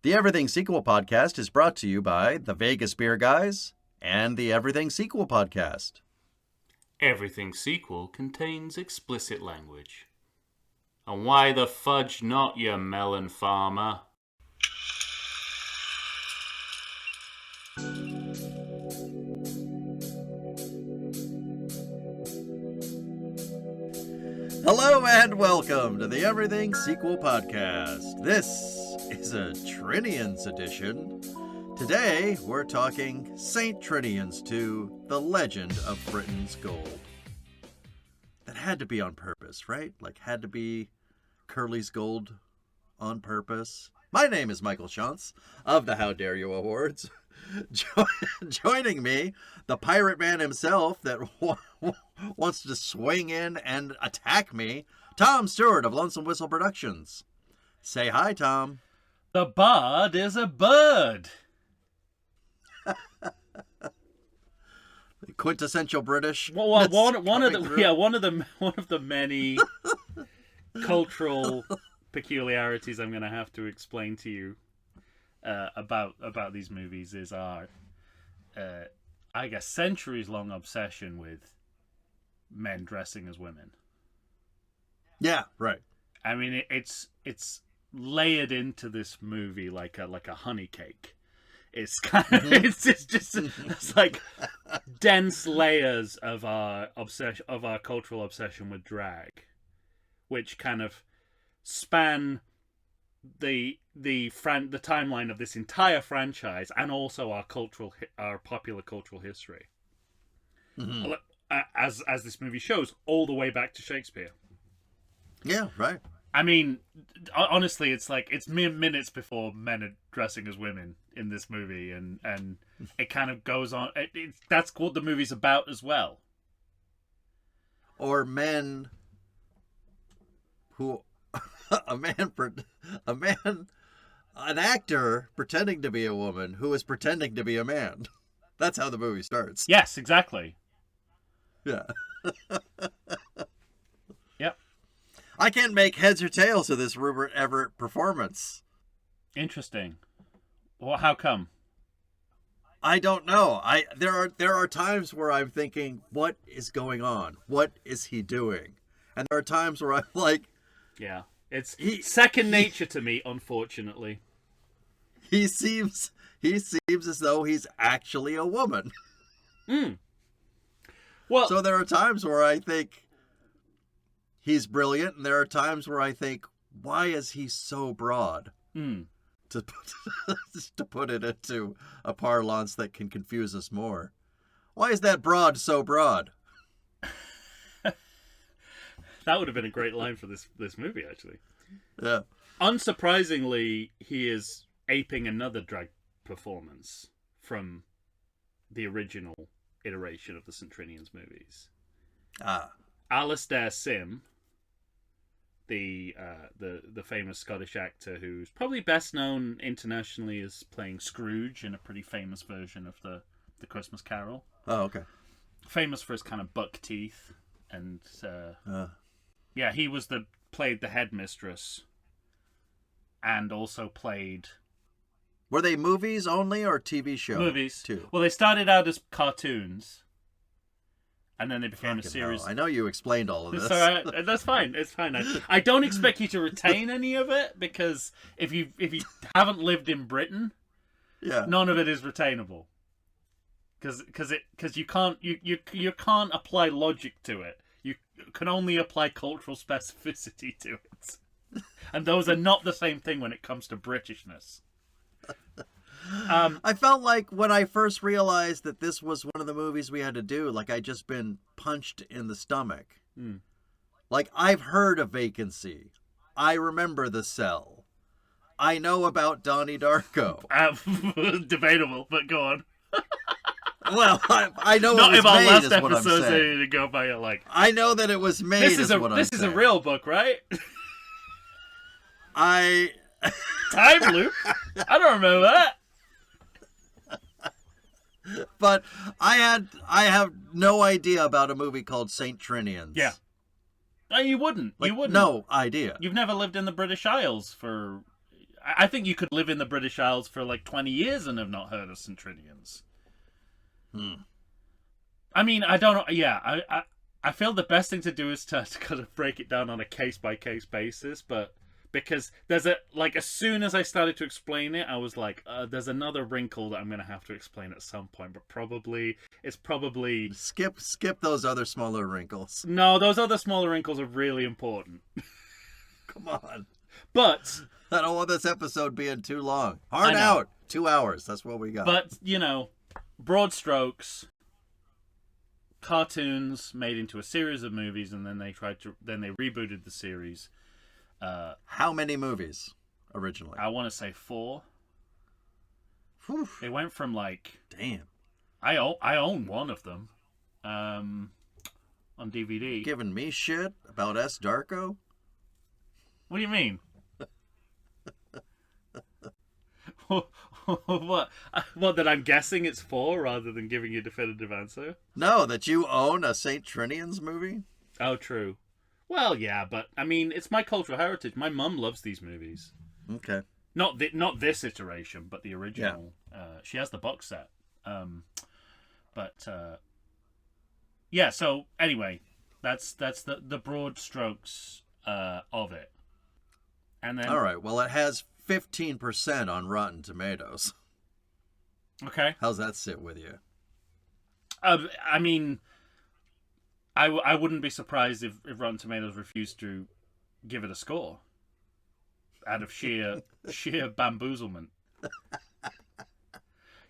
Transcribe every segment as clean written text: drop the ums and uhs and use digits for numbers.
The Everything Sequel podcast is brought to you by the Vegas Beer Guys and the Everything Sequel podcast. Everything sequel contains explicit language. And why the fudge not, you melon farmer? Hello and welcome to the Everything Sequel podcast. This is a Trinian'S edition. Today we're talking St. Trinian'S 2, The Legend of Fritton'S Gold. That had to be on purpose, right? Like, had to be Curly's Gold on purpose. My name is Michael Shantz of the How Dare You Awards. Joining me, the pirate man himself that wants to swing in and attack me, Tom Stewart of Lonesome Whistle Productions. Say hi, Tom. The bard is a bird. Quintessential British. Well, one of the many cultural peculiarities I'm going to have to explain to you about these movies is our, I guess, centuries-long obsession with men dressing as women. Yeah, right. I mean, it's layered into this movie like a honey cake. It's kind of it's like dense layers of our obsession, of our cultural obsession with drag, which kind of span the timeline of this entire franchise and also our popular cultural history. Mm-hmm. As this movie shows, all the way back to Shakespeare. Yeah, right. I mean, honestly, it's mere minutes before men are dressing as women in this movie, and it kind of goes on. That's what the movie's about as well. Or men who an actor pretending to be a woman who is pretending to be a man. That's how the movie starts. Yes, exactly. Yeah. Yep. I can't make heads or tails of this Rupert Everett performance. Interesting. Well, how come? I don't know. There are times where I'm thinking, what is going on? What is he doing? And there are times where I'm like, yeah, it's second nature to me, unfortunately. He seems as though he's actually a woman. Hmm. Well, so there are times where I think he's brilliant, and there are times where I think, why is he so broad? To put it into a parlance that can confuse us more. Why is that broad so broad? That would have been a great line for this movie, actually. Yeah. Unsurprisingly, he is aping another drag performance from the original iteration of the St. Trinian'S movies. Alistair Sim, the famous Scottish actor who's probably best known internationally as playing Scrooge in a pretty famous version of the Christmas Carol. Oh, okay. Famous for his kind of buck teeth, and yeah, he played the headmistress, and also played. Were they movies only or TV shows? Movies too. Well, they started out as cartoons, and then they became a series. I know you explained all of this. So that's fine. It's fine. I don't expect you to retain any of it, because if you haven't lived in Britain, yeah, none of it is retainable. Because you can't apply logic to it. You can only apply cultural specificity to it, and those are not the same thing when it comes to Britishness. I felt like when I first realized that this was one of the movies we had to do, like I'd just been punched in the stomach. Like, I've heard of Vacancy. I remember The Cell. I know about Donnie Darko. Debatable, but go on. Well, I know not it was if our made, last is what I'm episode's saying. ready to go by it. Like, I know that it was made. This is a real book, right? Time loop. I don't remember that. But I have no idea about a movie called St. Trinian'S. Yeah. No, you wouldn't. Like, you wouldn't. No idea. You've never lived in the British Isles for I think you could live in the British Isles for like 20 years and have not heard of St. Trinian's. I mean, I don't know. Yeah, I feel the best thing to do is to kind of break it down on a case-by-case basis, but because there's as soon as I started to explain it, I was like, there's another wrinkle that I'm going to have to explain at some point, but it's probably... Skip those other smaller wrinkles. No, those other smaller wrinkles are really important. Come on. But... I don't want this episode being too long. Hard out. 2 hours. That's what we got. But, broad strokes... cartoons made into a series of movies, and then they rebooted the series. How many movies originally? I want to say 4. Whew. It went from damn. I own one of them, on DVD. Giving me shit about S. Darko? What do you mean? What? That I'm guessing it's 4 rather than giving you a definitive answer? No, that you own a St. Trinian's movie? Oh, true. Well, yeah, but I mean, it's my cultural heritage. My mum loves these movies. Okay. Not this iteration, but the original. Yeah. She has the box set. Yeah. So anyway, that's the broad strokes of it. And then all right. Well, it has 15% on Rotten Tomatoes. Okay. How's that sit with you? I mean, I wouldn't be surprised if Rotten Tomatoes refused to give it a score out of sheer bamboozlement.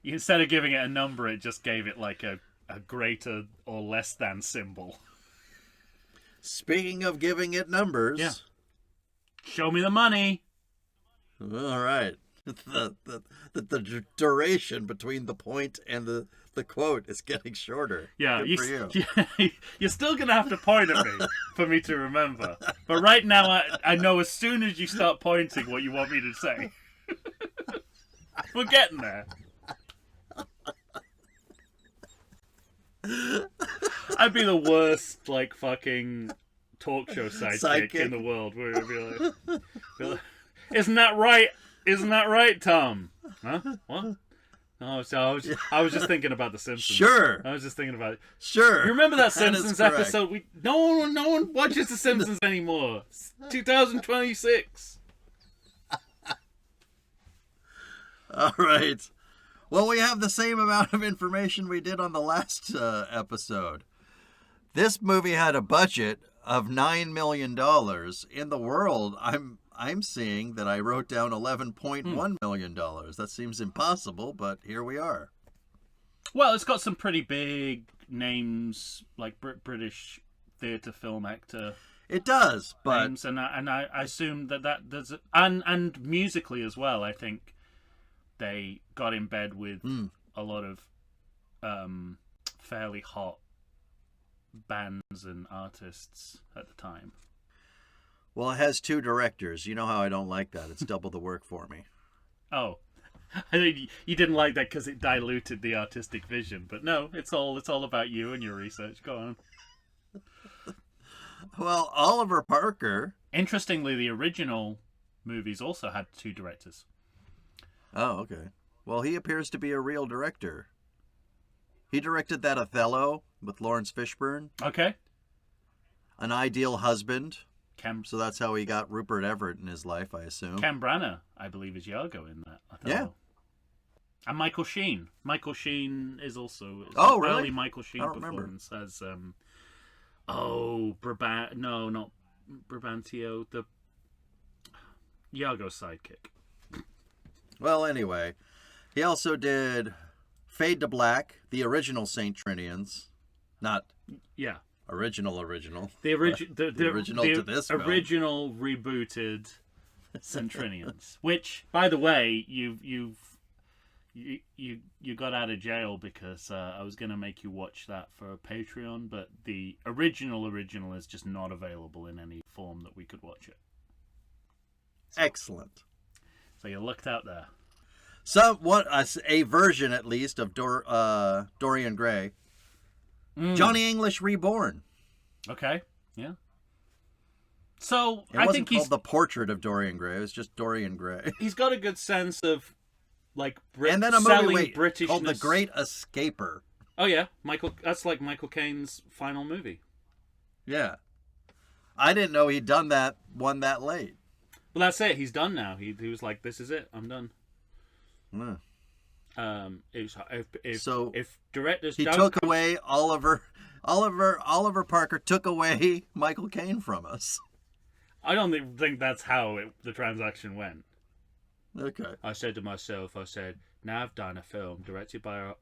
Instead of giving it a number, it just gave it like a greater or less than symbol. Speaking of giving it numbers... Yeah. Show me the money. All right. The duration between the point and the quote is getting shorter. Yeah, Good for you. You're still going to have to point at me for me to remember. But right now, I know as soon as you start pointing what you want me to say. We're getting there. I'd be the worst, fucking talk show sidekick in the world. Where it'd be like, isn't that right? Isn't that right, Tom? Huh? What? Oh, so I was just thinking about The Simpsons. Sure. I was just thinking about it. Sure. You remember that Simpsons episode? No one watches The Simpsons anymore. It's 2026. All right. Well, we have the same amount of information we did on the last episode. This movie had a budget of $9 million. In the world, I'm seeing that I wrote down $11.1 million. That seems impossible, but here we are. Well, it's got some pretty big names, like British theatre film actor. It does, but names, and I assume that does it, and musically as well. I think they got in bed with a lot of fairly hot bands and artists at the time. Well, it has 2 directors. You know how I don't like that. It's double the work for me. Oh, I think you didn't like that because it diluted the artistic vision. But no, it's all about you and your research. Go on. Well, Oliver Parker. Interestingly, the original movies also had 2 directors. Oh, okay. Well, he appears to be a real director. He directed that Othello with Lawrence Fishburne. Okay. An Ideal Husband. So that's how he got Rupert Everett in his life, I assume. Cam Branagh, I believe, is Iago in that. Yeah. And Michael Sheen. Michael Sheen is also... Oh, really? Early Michael Sheen performance as... Brabant... No, not Brabantio. The... Iago's sidekick. Well, anyway. He also did Fade to Black, the original St. Trinian's. Not... Yeah. Original. The original to this film. Original rebooted St. Trinian's, which, by the way, you got out of jail because I was going to make you watch that for Patreon, but the original is just not available in any form that we could watch it. So, excellent. So you looked out there. A version at least of Dorian Gray. Johnny English Reborn. Okay, yeah. So It I wasn't think called The Portrait of Dorian Gray. It was just Dorian Gray. he's got a good sense of like And then a selling movie Britishness. called The Great Escaper. Oh yeah, That's like Michael Caine's final movie. Yeah. I didn't know he'd done that one that late. Well, that's it. He's done now. He was like, "This is it. I'm done." Yeah. If directors he don't took away Oliver Parker took away Michael Caine from us. I don't think that's how the transaction went. Okay. I said to myself, now I've done a film directed by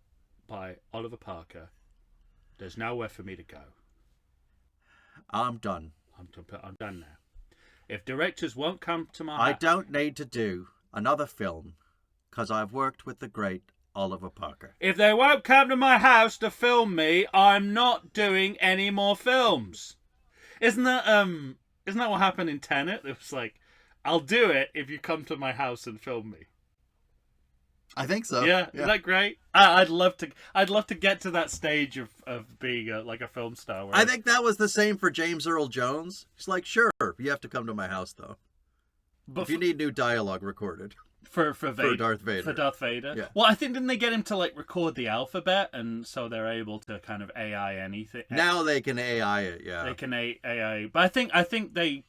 Oliver Parker. There's nowhere for me to go. I'm done. I'm done now. If directors won't come to my I don't need to do another film because I've worked with the great Oliver Parker. If they won't come to my house to film me, I'm not doing any more films. Isn't that what happened in Tenet? It was like, I'll do it if you come to my house and film me. I think so. Yeah, isn't that great? I'd love to get to that stage of being like a film star. I think that was the same for James Earl Jones. He's like, sure, you have to come to my house though. But if you need new dialogue recorded for Darth Vader. For Darth Vader. Yeah. Well, I think didn't they get him to like record the alphabet, and so they're able to kind of AI anything. Now they can AI it. Yeah. They can AI, but I think they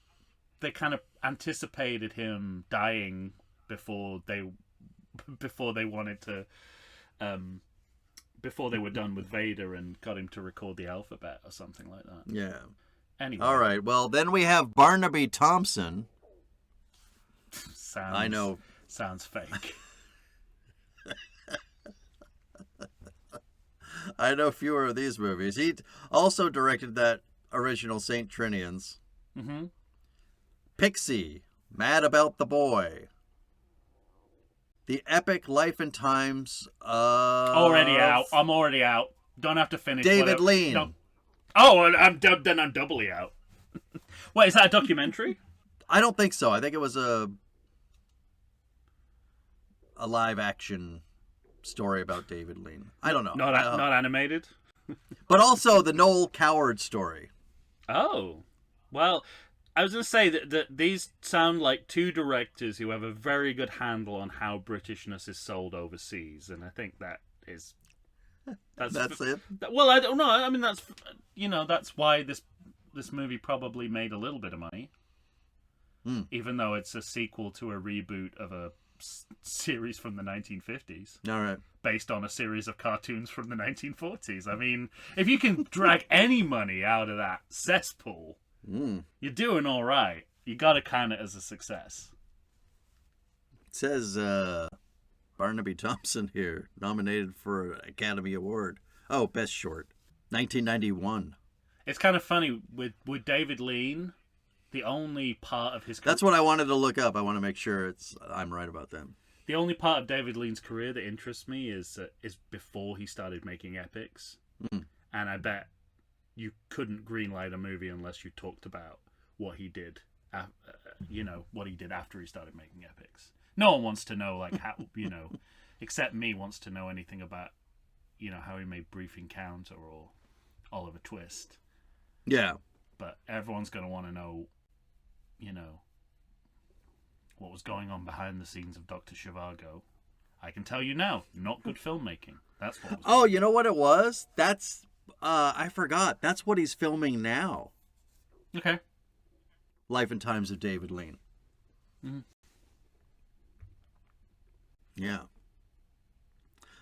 kind of anticipated him dying before they wanted to, before they were done with Vader and got him to record the alphabet or something like that. Yeah. Anyway. All right. Well, then we have Barnaby Thompson. I know. Sounds fake. I know fewer of these movies. He also directed that original St. Trinian's. Mm-hmm. Pixie, Mad About the Boy. The Epic Life and Times of... Already out. I'm already out. Don't have to finish. David Lean. No. Oh, I'm doubly out. Wait, is that a documentary? I don't think so. I think it was a live action story about David Lean. I don't know. Not animated? But also the Noel Coward story. Oh. Well, I was going to say that these sound like two directors who have a very good handle on how Britishness is sold overseas, and I think that is... That's it? Well, I don't know. I mean, that's why this movie probably made a little bit of money. Even though it's a sequel to a reboot of a series from the 1950s. All right. Based on a series of cartoons from the 1940s. I mean, if you can drag any money out of that cesspool, you're doing all right. You got to count it as a success. It says Barnaby Thompson here, nominated for an Academy Award. Oh, Best Short. 1991. It's kind of funny with David Lean. The only part of his... That's what I wanted to look up. I want to make sure I'm right about them. The only part of David Lean's career that interests me is before he started making epics. And I bet you couldn't greenlight a movie unless you talked about what he did, what he did after he started making epics. No one wants to know, like, how, except me wants to know anything about, how he made Brief Encounter or Oliver Twist. Yeah. But everyone's going to want to know, what was going on behind the scenes of Dr. Zhivago. I can tell you now, not good filmmaking. That's what was you know what it was? That's, I forgot. That's what he's filming now. Okay. Life and Times of David Lean. Mm-hmm. Yeah.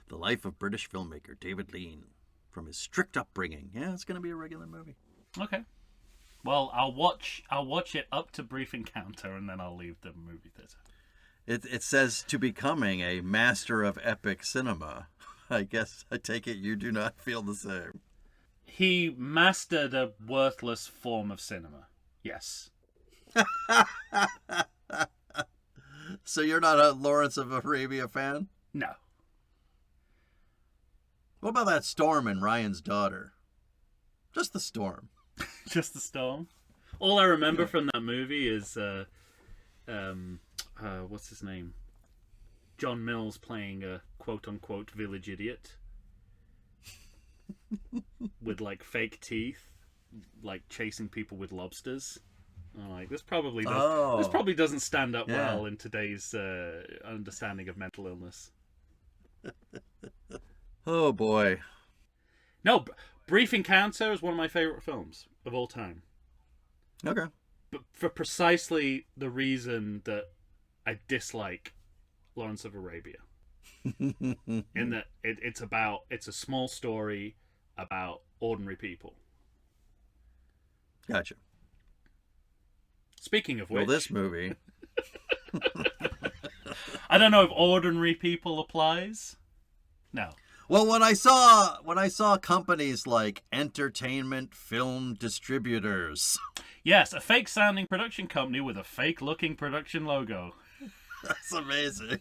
The life of British filmmaker David Lean, from his strict upbringing. Yeah, it's going to be a regular movie. Okay. Well, I'll watch it up to Brief Encounter, and then I'll leave the movie theater. It says to becoming a master of epic cinema. I guess I take it you do not feel the same. He mastered a worthless form of cinema. Yes. So you're not a Lawrence of Arabia fan? No. What about that storm in Ryan's Daughter? Just the storm. Just the storm. All I remember from that movie is what's his name? John Mills playing a quote-unquote village idiot with like fake teeth, like chasing people with lobsters. I'm like, this probably doesn't stand up well in today's understanding of mental illness. Oh boy. No, Brief Encounter is one of my favorite films of all time. Okay. But for precisely the reason that I dislike Lawrence of Arabia. In that it's a small story about ordinary people. Gotcha. Speaking of which, well, this movie. I don't know if ordinary people applies. No. Well, when I saw companies like Entertainment Film Distributors. Yes, a fake sounding production company with a fake looking production logo. That's amazing.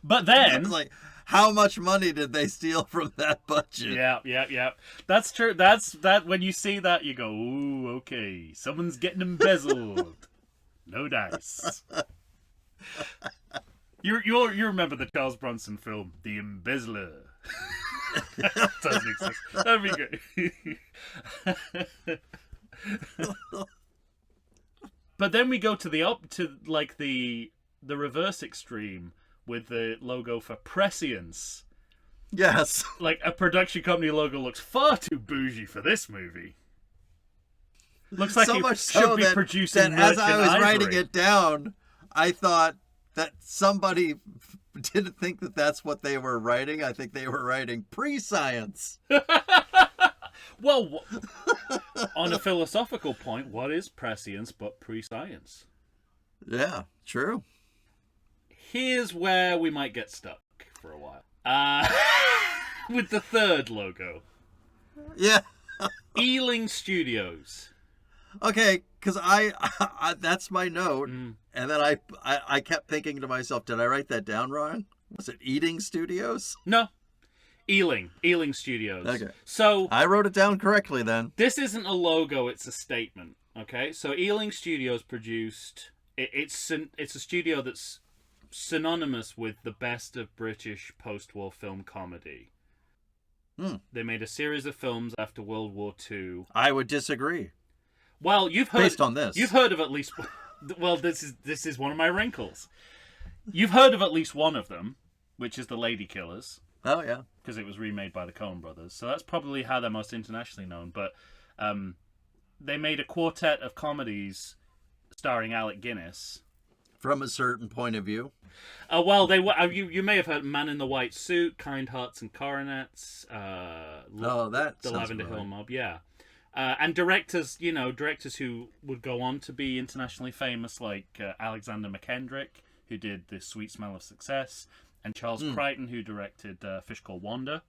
But then, it's like, how much money did they steal from that budget? Yeah. That's true. That when you see that, you go, ooh, okay, someone's getting embezzled. No dice. You remember the Charles Bronson film, The Embezzler? Doesn't exist. That'd be good. But then we go to the reverse extreme with the logo for Prescience. Yes. Like, a production company logo looks far too bougie for this movie. Looks like so it much should so be that, producing that as I was Merchant writing Ivory. it down, I thought that somebody didn't think that that's what they were writing. I think they were writing pre-science. Well, on a philosophical point, what is prescience but pre-science? Yeah, true. Here's where we might get stuck for a while. With the third logo. Yeah. Ealing Studios. Okay, because I that's my note, and then I kept thinking to myself, did I write that down wrong? Was it Eating Studios? No. Ealing Studios. Okay. So I wrote it down correctly then. this isn't a logo, it's a statement. Okay? So Ealing Studios produced... It's a studio that's synonymous with the best of British post-war film comedy. They made a series of films after World War II. I would disagree. Well, you've heard... Based on this. You've heard of at least... Well, this is one of my wrinkles. You've heard of at least one of them, which is The Lady Killers. Oh, yeah. Because it was remade by the Coen brothers. So that's probably how they're most internationally known. But they made a quartet of comedies starring Alec Guinness. From a certain point of view. Well, they you may have heard Man in the White Suit, Kind Hearts and Coronets. The Lavender Hill Mob, yeah. And directors who would go on to be internationally famous, like Alexander McKendrick, who did The Sweet Smell of Success, and Charles Crichton, who directed Fish Called Wanda.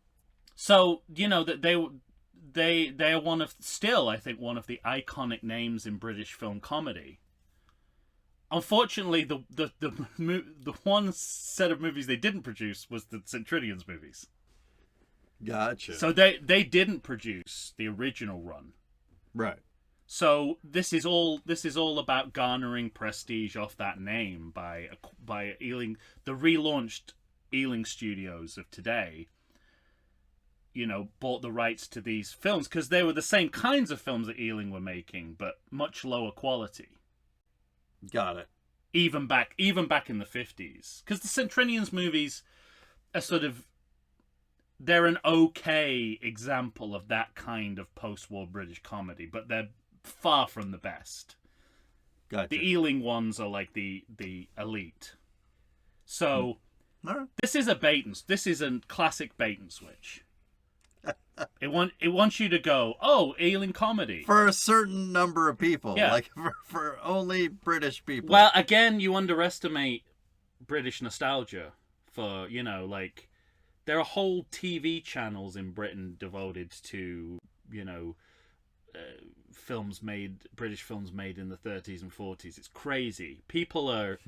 So, that they are still, I think, one of the iconic names in British film comedy. Unfortunately, the one set of movies they didn't produce was the St. Trinian'S movies. Gotcha. So they didn't produce the original run. Right. So this is all about garnering prestige off that name by Ealing, the relaunched Ealing Studios of today. Bought the rights to these films because they were the same kinds of films that Ealing were making, but much lower quality. Got it. Even back in the 50s, because the St. Trinian'S movies are they're an okay example of that kind of post-war British comedy, but they're far from the best. Gotcha. The Ealing ones are like the elite. So this is a classic bait and switch. It wants you to go, oh, Ealing comedy. For a certain number of people. Yeah. Like for only British people. Well, again, you underestimate British nostalgia for, there are whole TV channels in Britain devoted to, British films made in the 30s and 40s. It's crazy. People are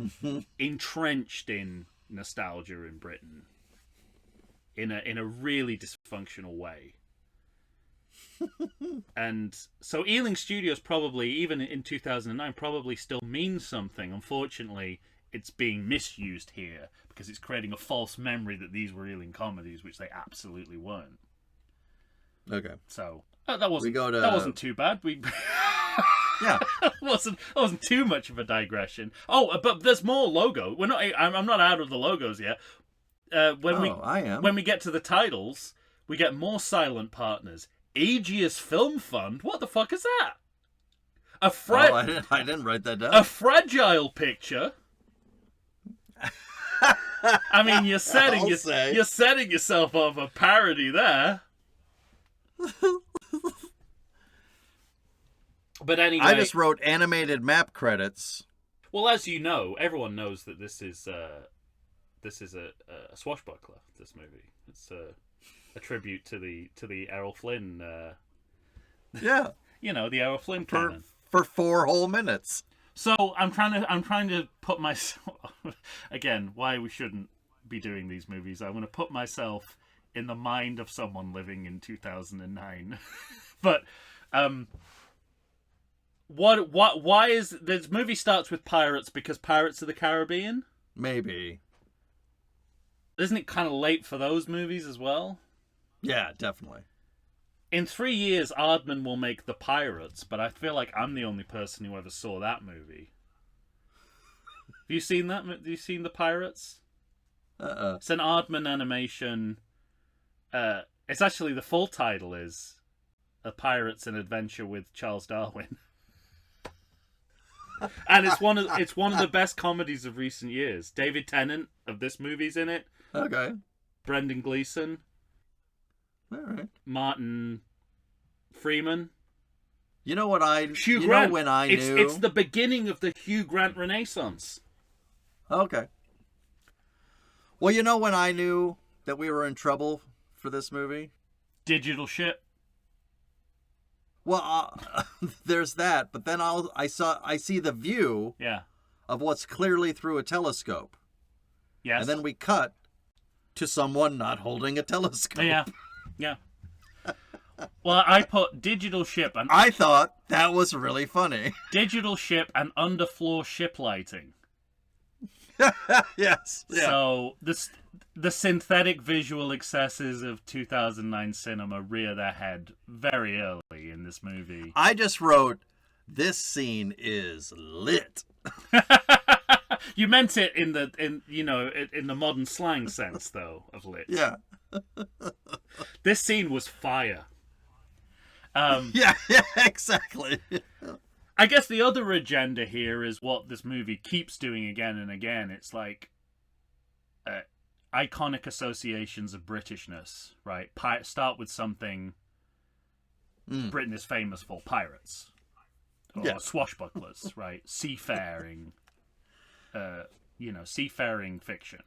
entrenched in nostalgia in Britain in a really dysfunctional way. And so Ealing Studios probably, even in 2009, probably still means something. Unfortunately, it's being misused here because it's creating a false memory that these were Ealing comedies, which they absolutely weren't. Okay. So that wasn't too bad. Yeah. wasn't too much of a digression. Oh, but there's more logo. I'm not out of the logos yet. I am. When we get to the titles, we get more silent partners. Aegis Film Fund. What the fuck is that? I didn't write that down. A fragile picture. I mean, you're setting yourself up a parody there. But anyway, I just wrote animated map credits. Well, as you know, everyone knows that this is a swashbuckler. This movie, it's a tribute to the Errol Flynn. Yeah, the Errol Flynn canon. For 4 whole minutes. So I'm trying to put myself again. Why we shouldn't be doing these movies? I'm going to put myself in the mind of someone living in 2009. But why is this movie starts with pirates because Pirates of the Caribbean? Maybe. Isn't it kind of late for those movies as well? Yeah, definitely. In 3 years, Aardman will make The Pirates, but I feel like I'm the only person who ever saw that movie. Have you seen that? Have you seen The Pirates? It's an Aardman animation. It's actually, the full title is A Pirates and Adventure with Charles Darwin. And it's one of the best comedies of recent years. David Tennant of this movie's in it. Okay. Brendan Gleeson. All right. Martin Freeman. You know what Hugh Grant. Know when I knew? It's the beginning of the Hugh Grant Renaissance. Okay. Well, you know when I knew that we were in trouble for this movie? Digital shit. Well, there's that, but then I see the view of what's clearly through a telescope. Yes. And then we cut to someone not holding a telescope. Yeah. Well, I put digital ship and I thought that was really funny. Digital ship and underfloor ship lighting. Yes. Yeah. So the synthetic visual excesses of 2009 cinema rear their head very early in this movie. I just wrote, this scene is lit. You meant it in the modern slang sense though of lit. Yeah. This scene was fire. Yeah, exactly. I guess the other agenda here is what this movie keeps doing again and again. It's like iconic associations of Britishness, right? Start with something Britain is famous for, pirates. Or swashbucklers, right? Seafaring, seafaring fiction.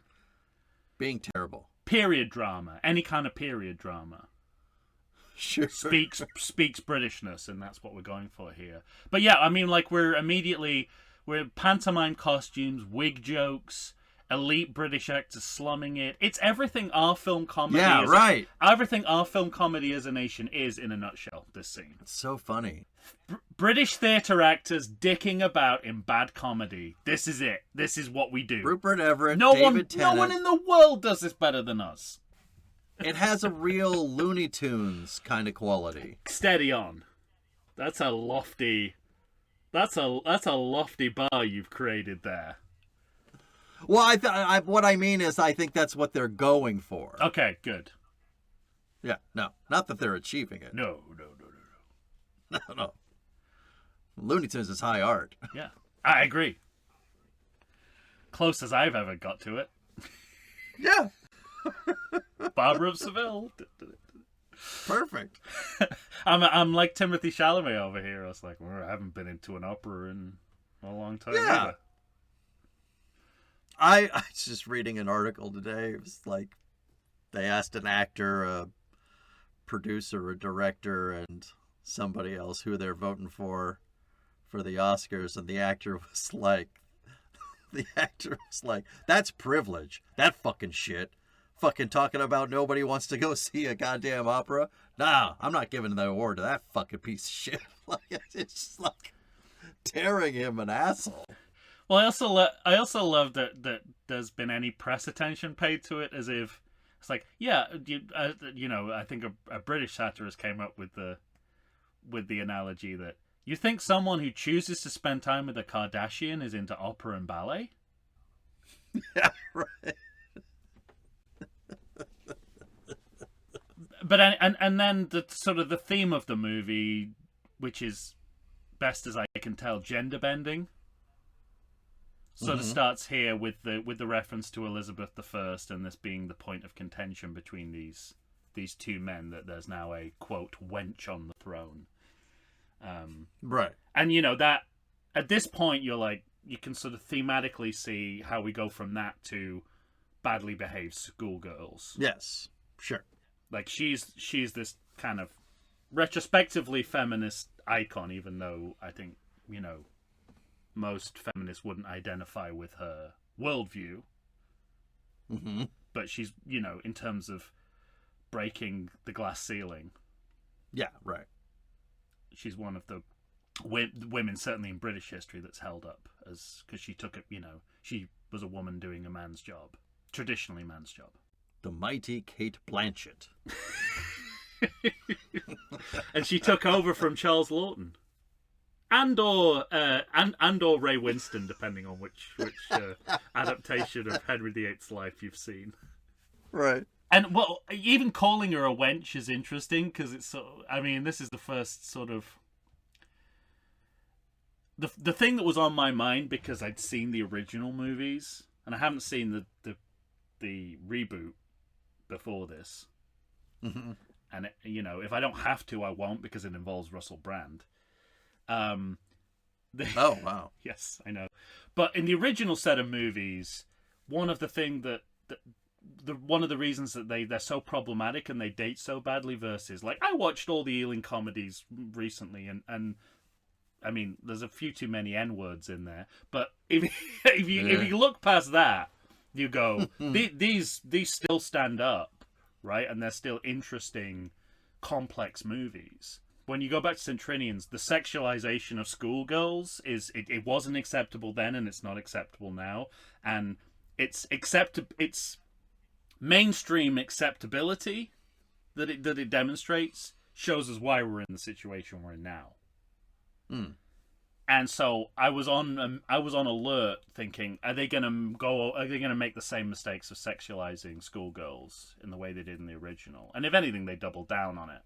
Being terrible. Period drama. Any kind of period drama. Sure. Speaks Britishness, and that's what we're going for here. But yeah, I mean, like, we're pantomime costumes, wig jokes, elite British actors slumming it. It's everything our film comedy everything our film comedy as a nation is in a nutshell, this scene. It's so funny. British theatre actors dicking about in bad comedy. This is it. This is what we do. Rupert Everett, David Tennant. No one in the world does this better than us. It has a real Looney Tunes kind of quality. Steady on. That's a lofty bar you've created there. Well, what I mean is I think that's what they're going for. Okay, good. Yeah, no. Not that they're achieving it. No. No. Looney Tunes is high art. Yeah, I agree. Close as I've ever got to it. Yeah. Barbara of Seville. Perfect. I'm like Timothy Chalamet over here. I was like, well, I haven't been into an opera in a long time. Yeah. Either. I was just reading an article today. It was like they asked an actor, a producer, a director, and somebody else who they're voting for the Oscars, and the actor was like, that's privilege. That fucking shit. Fucking talking about nobody wants to go see a goddamn opera. Nah, I'm not giving the award to that fucking piece of shit. Like, it's just like tearing him an asshole. Well, I also love that there's been any press attention paid to it, as if it's like, yeah, I think a British satirist came up with the analogy that, You think someone who chooses to spend time with a Kardashian is into opera and ballet? Yeah, right. But and then the sort of the theme of the movie, which is best as I can tell, gender bending, sort of starts here with the reference to Elizabeth I, and this being the point of contention between these two men, that there's now a quote wench on the throne. Right. And you know that at this point you're like, you can sort of thematically see how we go from that to badly behaved schoolgirls. Yes, sure. Like she's this kind of retrospectively feminist icon, even though I think, you know, most feminists wouldn't identify with her worldview. Mm-hmm. But she's, you know, in terms of breaking the glass ceiling. Yeah, right. She's one of the women, certainly in British history, that's held up as, because she took it, you know, she was a woman doing a man's job, traditionally man's job. The mighty Kate Blanchett. And she took over from Charles Lawton, and or Ray Winston, depending on which adaptation of Henry VIII's life you've seen. Right. And well, even calling her a wench is interesting, because it's so. I mean, this is the first sort of the thing that was on my mind, because I'd seen the original movies and I haven't seen the reboot before this. Mm-hmm. And you know, if I don't have to, I won't, because it involves Russell Brand. Oh wow! Yes, I know. But in the original set of movies, one of the thing one of the reasons that they're so problematic and they date so badly, versus like, I watched all the Ealing comedies recently, and I mean, there's a few too many N-words in there. But if you look past that, you go, these still stand up, right? And they're still interesting, complex movies. When you go back to St. Trinian's, the sexualization of schoolgirls it wasn't acceptable then, and it's not acceptable now. And it's mainstream acceptability that it demonstrates shows us why we're in the situation we're in now. Mm. And so I was on alert, thinking, are they gonna make the same mistakes of sexualizing schoolgirls in the way they did in the original? And if anything, they doubled down on it.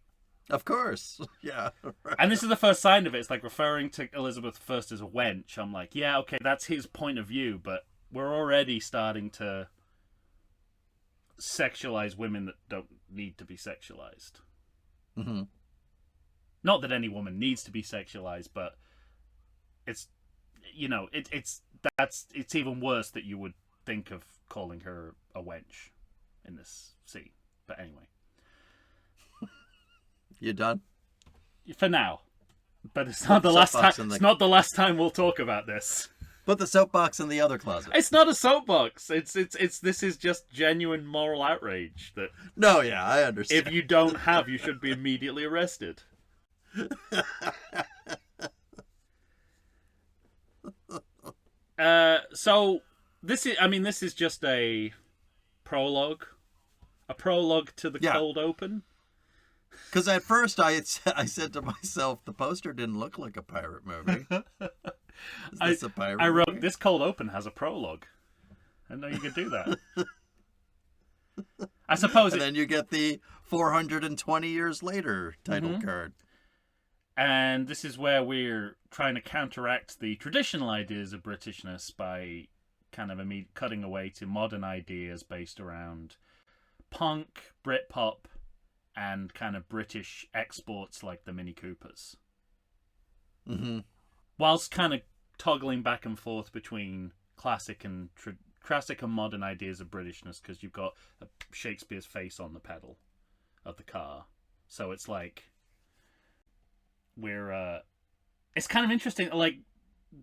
Of course, yeah. Right. And this is the first sign of it. It's like referring to Elizabeth I as a wench. I'm like, yeah, okay, that's his point of view, but we're already starting to sexualize women that don't need to be sexualized. Mm-hmm. Not that any woman needs to be sexualized, but it's, you know, it's even worse that you would think of calling her a wench in this scene. But anyway. You done? For now. But it's not the last time. It's not the last time we'll talk about this. Put the soapbox in the other closet. It's not a soapbox. This is just genuine moral outrage that. No, yeah, I understand. If you don't have, you should be immediately arrested. So this is just a prologue to the cold open. Because at first I said to myself, the poster didn't look like a pirate movie. Is this a pirate movie? I wrote, this cold open has a prologue. I didn't know you could do that. I suppose. And then you get the 420 years later title card. And this is where we're trying to counteract the traditional ideas of Britishness by kind of cutting away to modern ideas based around punk, Britpop, and kind of British exports like the Mini Coopers. Mm-hmm. Whilst kind of toggling back and forth between classic and modern ideas of Britishness, because you've got Shakespeare's face on the pedal of the car. So it's like it's kind of interesting, like,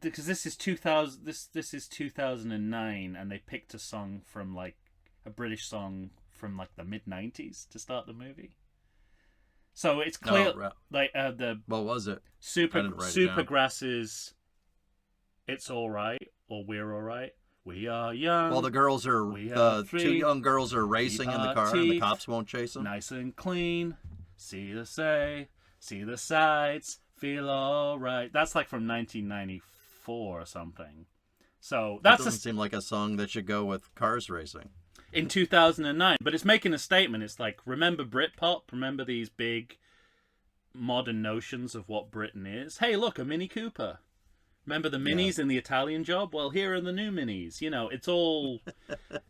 because this is 2000. This is 2009, and they picked a song from like a British song from like the mid-90s to start the movie. So it's clear, like the what was it? Supergrass's "It's All Right" or "We're All Right." We are young. Well, the two young girls are racing in the car, and the cops won't chase them. Nice and clean. See the sights, Feel Alright. That's like from 1994 or something. So that doesn't seem like a song that should go with cars racing. In 2009, but it's making a statement. It's like, remember Britpop? Remember these big modern notions of what Britain is? Hey, look, a Mini Cooper. Remember the Minis in the Italian Job? Well, here are the new Minis. You know, it's all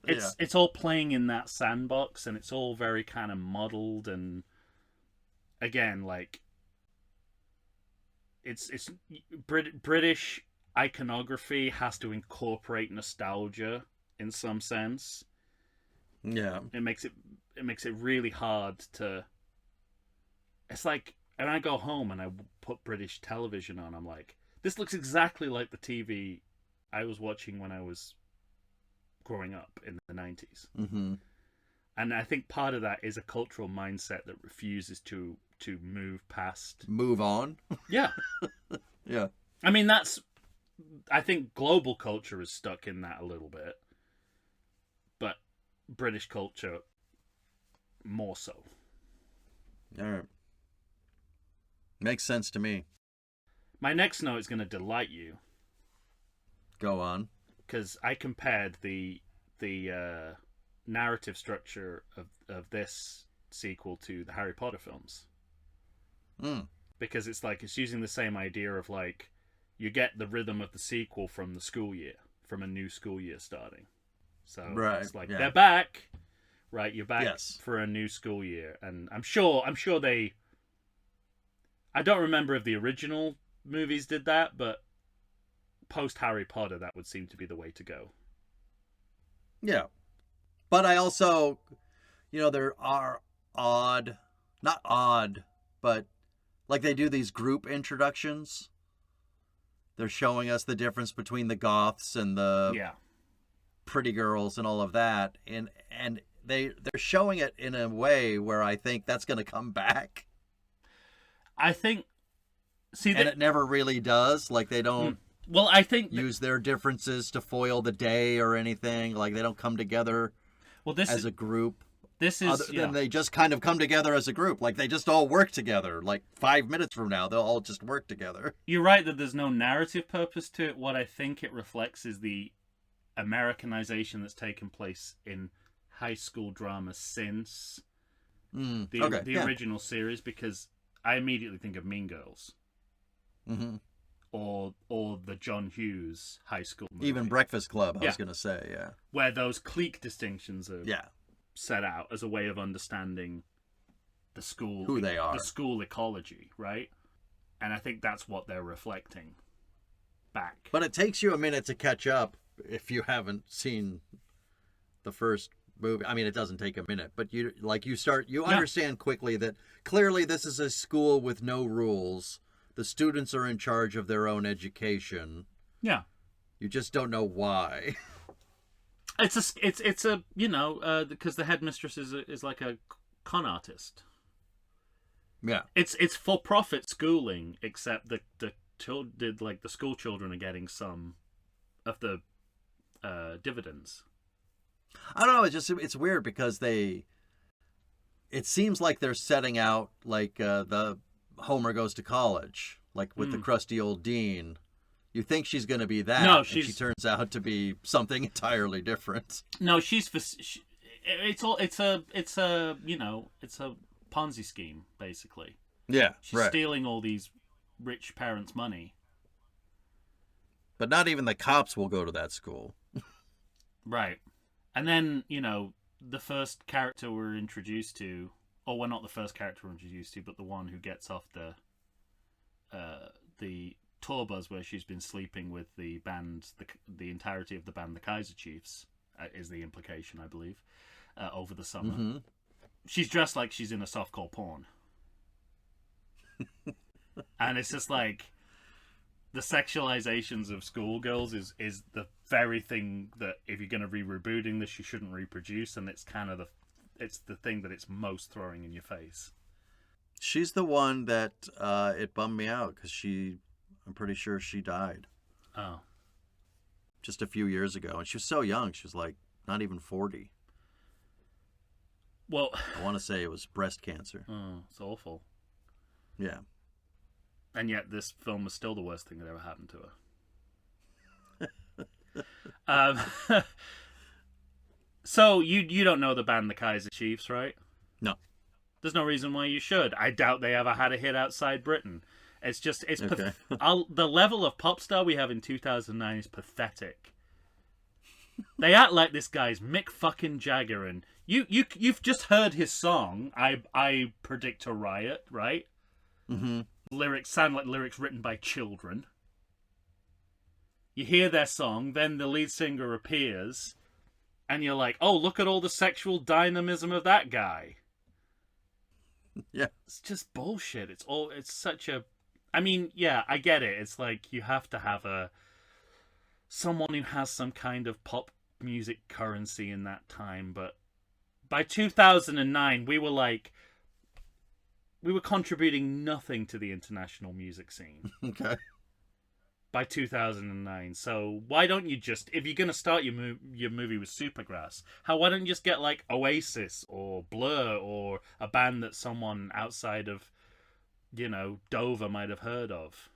it's all playing in that sandbox, and it's all very kind of modeled, and again, like it's British iconography has to incorporate nostalgia in some sense. Yeah, it makes it really hard to. It's like, and I go home and I put British television on. I'm like, this looks exactly like the TV I was watching when I was growing up in the 90s. Mm-hmm. And I think part of that is a cultural mindset that refuses to move on. Yeah. Yeah. I mean, I think global culture is stuck in that a little bit, but British culture more so. All right. Makes sense to me. My next note is going to delight you. Go on. Because I compared the narrative structure of this sequel to the Harry Potter films. Because it's like, it's using the same idea of like, you get the rhythm of the sequel from the school year, from a new school year starting. So it's like, they're back, right? You're back for a new school year. And I'm sure I don't remember if the original movies did that, but post Harry Potter, that would seem to be the way to go. Yeah. But I also, there are not odd, but like they do these group introductions. They're showing us the difference between the goths and the pretty girls and all of that. And they're showing it in a way where I think that's going to come back. I think... it never really does. Like, they don't I think use their differences to foil the day or anything. Like, they don't come together as a group. Then they just kind of come together as a group. Like, they just all work together. Like, 5 minutes from now, they'll all just work together. You're right that there's no narrative purpose to it. What I think it reflects is the Americanization that's taken place in high school drama since the original series, because I immediately think of Mean Girls. Mm-hmm. Or the John Hughes high school movie. Even Breakfast Club, I was going to say, where those clique distinctions are set out as a way of understanding the school, who they are, the school ecology, right? And I think that's what they're reflecting back. But it takes you a minute to catch up if you haven't seen the first movie. I mean, it doesn't take a minute, but you understand quickly that clearly this is a school with no rules. The students are in charge of their own education. Yeah. You just don't know why. It's a because the headmistress is like a con artist. Yeah. It's for profit schooling, except the school children are getting some of the dividends. I don't know. It's weird because it seems like they're setting out like the Homer Goes to College, like with the crusty old dean. You think she's going to be that, and she turns out to be something entirely different. No, it's a Ponzi scheme, basically. Yeah, she's stealing all these rich parents' money. But not even the cops will go to that school. Right. And then, the first character we're introduced to, or well, not the first character we're introduced to, but the one who gets off the tour bus where she's been sleeping with the band, the entirety of the band, the Kaiser Chiefs, is the implication, I believe, over the summer. Mm-hmm. She's dressed like she's in a softcore porn. And it's just like, the sexualizations of schoolgirls is the very thing that, if you're going to be rebooting this, you shouldn't reproduce, and it's kind of the thing that it's most throwing in your face. She's the one that it bummed me out because I'm pretty sure she died. Oh. Just a few years ago, and she was so young. She was like not even 40. Well, I want to say it was breast cancer. Oh, it's awful. Yeah. And yet this film was still the worst thing that ever happened to her. So you don't know the band the Kaiser Chiefs, right? No. There's no reason why you should. I doubt they ever had a hit outside Britain. It's Okay. The level of pop star we have in 2009 is pathetic. They act like this guy's Mick fucking Jagger, and you've just heard his song. I predict a riot, right? Mm-hmm. Lyrics sound like lyrics written by children. You hear their song, then the lead singer appears, and you're like, oh, look at all the sexual dynamism of that guy. Yeah. It's just bullshit. It's such a... I mean, yeah, I get it. It's like you have to have someone who has some kind of pop music currency in that time, but by 2009, we were contributing nothing to the international music scene. Okay. By 2009. So why don't you just, if you're going to start your movie with Supergrass, why don't you just get like Oasis or Blur or a band that someone outside of, Dover might have heard of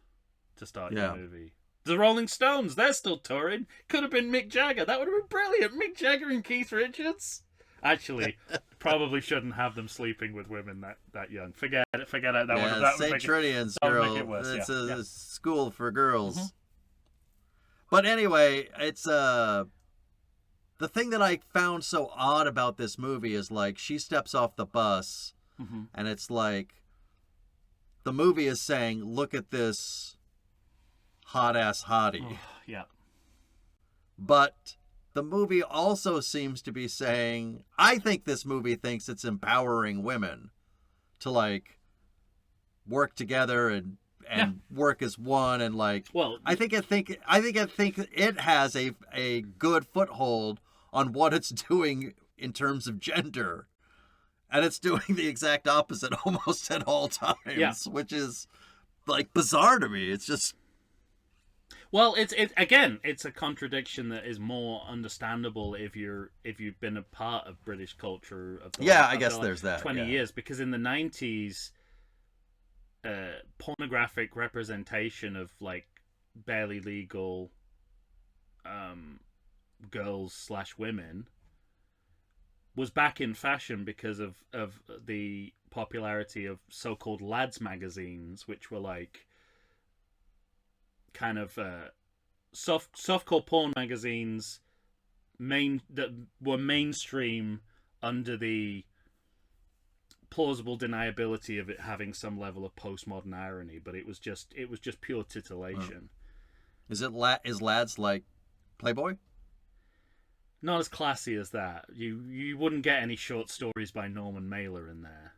to start your movie? The Rolling Stones, they're still touring. Could have been Mick Jagger. That would have been brilliant. Mick Jagger and Keith Richards. Actually, probably shouldn't have them sleeping with women that young. Forget it. That St. Trinian'S girl. It's a school for girls. Mm-hmm. But anyway, it's the thing that I found so odd about this movie is like she steps off the bus, mm-hmm. and it's like the movie is saying, "Look at this hot ass hottie." Oh, yeah. But the movie also seems to be saying, I think this movie thinks it's empowering women to like work together and work as one, and like, well, I think it has a good foothold on what it's doing in terms of gender, and it's doing the exact opposite almost at all times, which is like bizarre to me. It's just, well, it's a contradiction that is more understandable if you've been a part of British culture of the I guess there's that 20 years, because in the 90s, pornographic representation of like barely legal girls/women was back in fashion because of the popularity of so-called lads magazines, which were like kind of softcore porn magazines that were mainstream under the plausible deniability of it having some level of postmodern irony, but it was just pure titillation. Is lads like Playboy? Not as classy as that. You wouldn't get any short stories by Norman Mailer in there.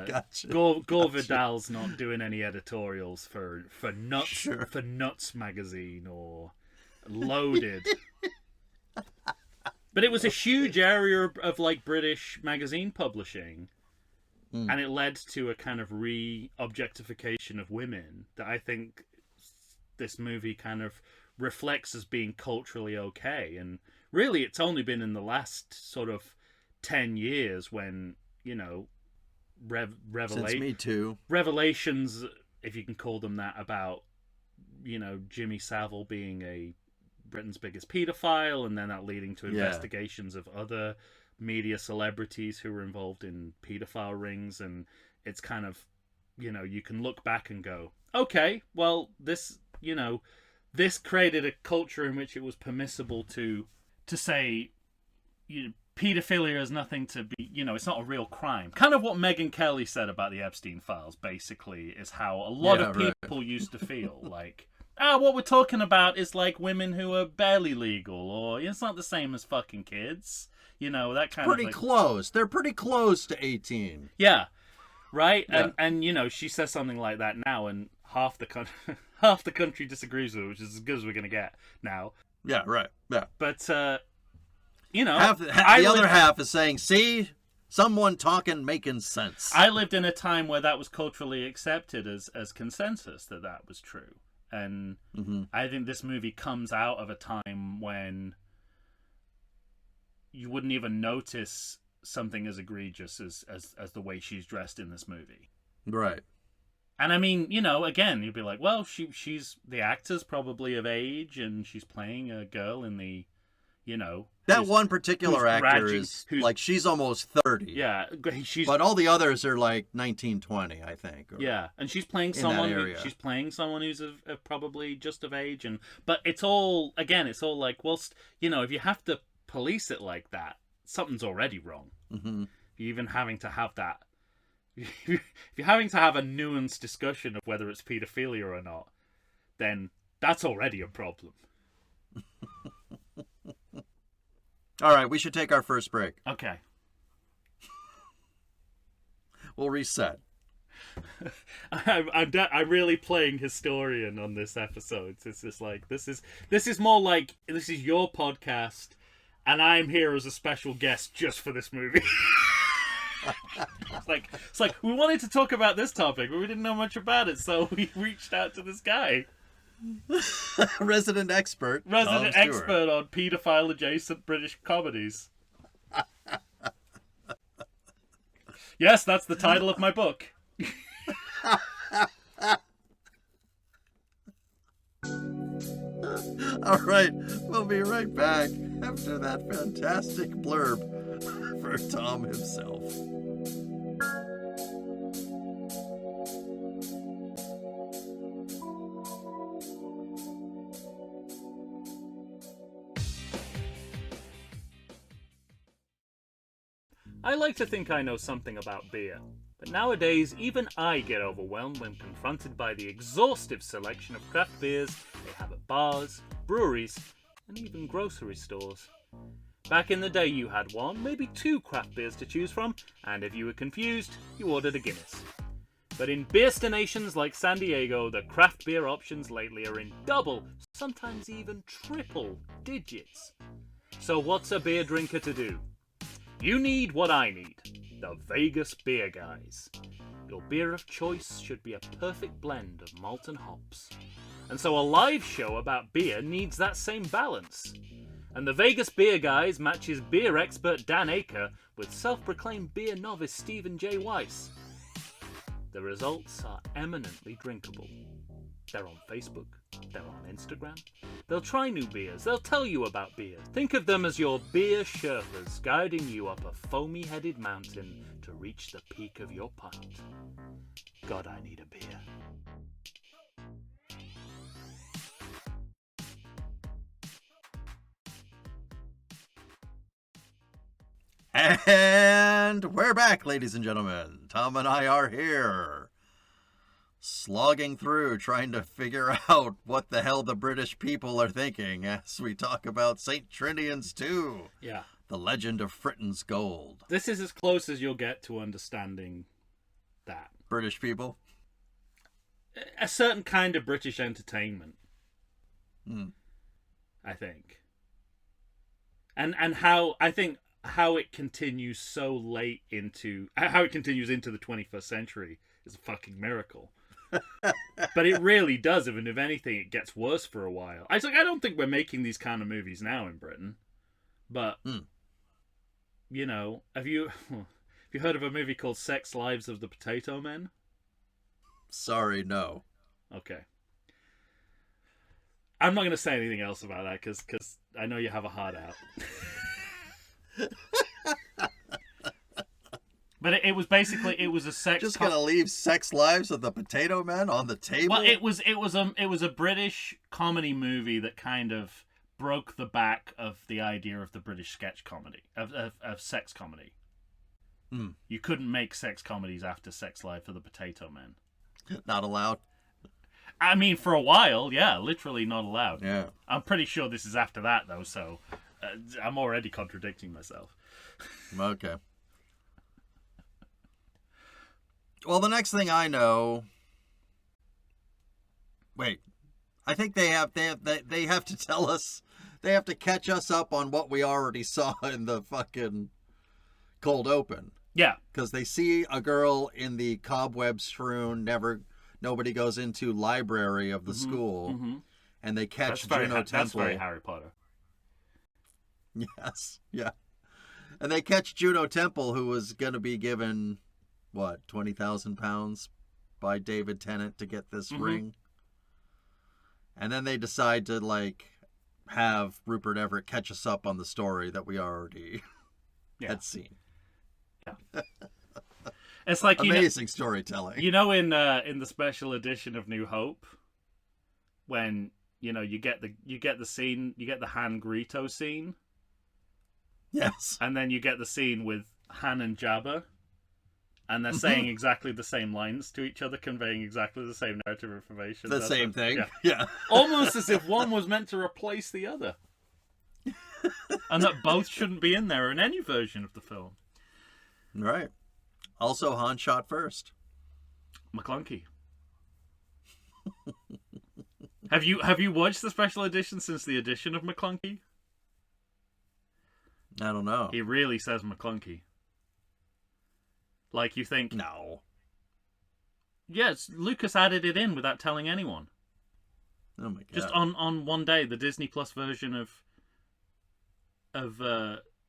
Gotcha. Gore Vidal's not doing any editorials for Nuts magazine or Loaded. But it was a huge area of like British magazine publishing, and it led to a kind of re-objectification of women that I think this movie kind of reflects as being culturally okay. And really, it's only been in the last sort of 10 years when, Since Me Too. Revelations, if you can call them that, about, Jimmy Savile being Britain's biggest paedophile, and then that leading to investigations of other media celebrities who were involved in paedophile rings, and it's kind of, you can look back and go, okay, well, this created a culture in which it was permissible to say, paedophilia is nothing to be, it's not a real crime. Kind of what Megyn Kelly said about the Epstein files, basically, is how a lot of people used to feel. Like, what we're talking about is like women who are barely legal, or it's not the same as fucking kids. That kind of pretty close. They're pretty close to 18. Yeah. Right? Yeah. And she says something like that now, and half the country disagrees with it, which is as good as we're going to get now. Yeah, right. Yeah. But, the other half is saying, see, someone talking making sense. I lived in a time where that was culturally accepted as consensus that was true. And I think this movie comes out of a time when you wouldn't even notice something as egregious as the way she's dressed in this movie. Right. And I mean, you know, again, you'd be like, well, she's the actor's probably of age, and she's playing a girl in the, you know, that one particular actor is who's, like, she's almost 30. Yeah, but all the others are like 19, 20, I think. Yeah, and she's playing someone. Who's probably just of age, but it's all like, well, you know, if you have to police it like that, something's already wrong. Mm-hmm. You're even having to have that. If you're having to have a nuanced discussion of whether it's paedophilia or not, then that's already a problem. All right, we should take our first break. Okay. We'll reset. I'm really playing historian on this episode. It's just like, this is more like, this is your podcast, and I'm here as a special guest just for this movie. It's like we wanted to talk about this topic, but we didn't know much about it, so we reached out to this guy. Resident expert on pedophile adjacent British comedies. Yes, that's the title of my book. All right, we'll be right back after that fantastic blurb for Tom himself. I like to think I know something about beer, but nowadays even I get overwhelmed when confronted by the exhaustive selection of craft beers they have at bars, breweries, and even grocery stores. Back in the day you had one, maybe two craft beers to choose from, and if you were confused, you ordered a Guinness. But in beerstinations like San Diego, the craft beer options lately are in double, sometimes even triple digits. So what's a beer drinker to do? You need what I need, the Vegas Beer Guys. Your beer of choice should be a perfect blend of malt and hops. And so a live show about beer needs that same balance. And the Vegas Beer Guys matches beer expert Dan Aker with self-proclaimed beer novice Stephen J. Weiss. The results are eminently drinkable. They're on Facebook, they're on Instagram. They'll try new beers, they'll tell you about beer. Think of them as your beer Sherpas guiding you up a foamy-headed mountain to reach the peak of your pint. God, I need a beer. And we're back, ladies and gentlemen. Tom and I are here, slogging through, trying to figure out what the hell the British people are thinking as we talk about St. Trinian's 2. Yeah. The Legend of Fritton'S Gold. This is as close as you'll get to understanding that. British people? A certain kind of British entertainment. I think. And how, I think, how it continues so late into, how it continues into the 21st century is a fucking miracle. But it really does. Even if anything, it gets worse for a while. I don't think we're making these kind of movies now in Britain. But, you know, have you heard of a movie called Sex Lives of the Potato Men? Sorry, no. Okay. I'm not going to say anything else about that because I know you have a heart out. But it was a sex. Just gonna leave Sex Lives of the Potato Men on the table. Well, it was a British comedy movie that kind of broke the back of the idea of the British sketch comedy of sex comedy. You couldn't make sex comedies after Sex Life of the Potato Men. Not allowed. I mean, for a while, yeah, literally not allowed. Yeah. I'm pretty sure this is after that though, so I'm already contradicting myself. Okay. Well, the next thing I know... Wait. I think they have to tell us... They have to catch us up on what we already saw in the fucking cold open. Yeah. Because they see a girl in the cobweb-strewn, nobody goes into library of the school. And they catch Juno Temple. That's very Harry Potter. Yes. Yeah. And they catch Juno Temple, who was going to be given... what, £20,000 by David Tennant to get this ring. And then they decide to, like, have Rupert Everett catch us up on the story that we already had seen. Yeah. It's like amazing storytelling. You know, in the special edition of New Hope, when you get the scene, you get the Han Greedo scene. Yes. And then you get the scene with Han and Jabba, and they're saying exactly the same lines to each other, conveying exactly the same narrative information. The same thing. Yeah. Almost as if one was meant to replace the other. And that both shouldn't be in there in any version of the film. Right. Also, Han shot first. McClunky. Have you watched the special edition since the addition of McClunky? I don't know. He really says McClunky. Like, you think... No. Yes, Lucas added it in without telling anyone. Oh my god. Just on one day, the Disney Plus version of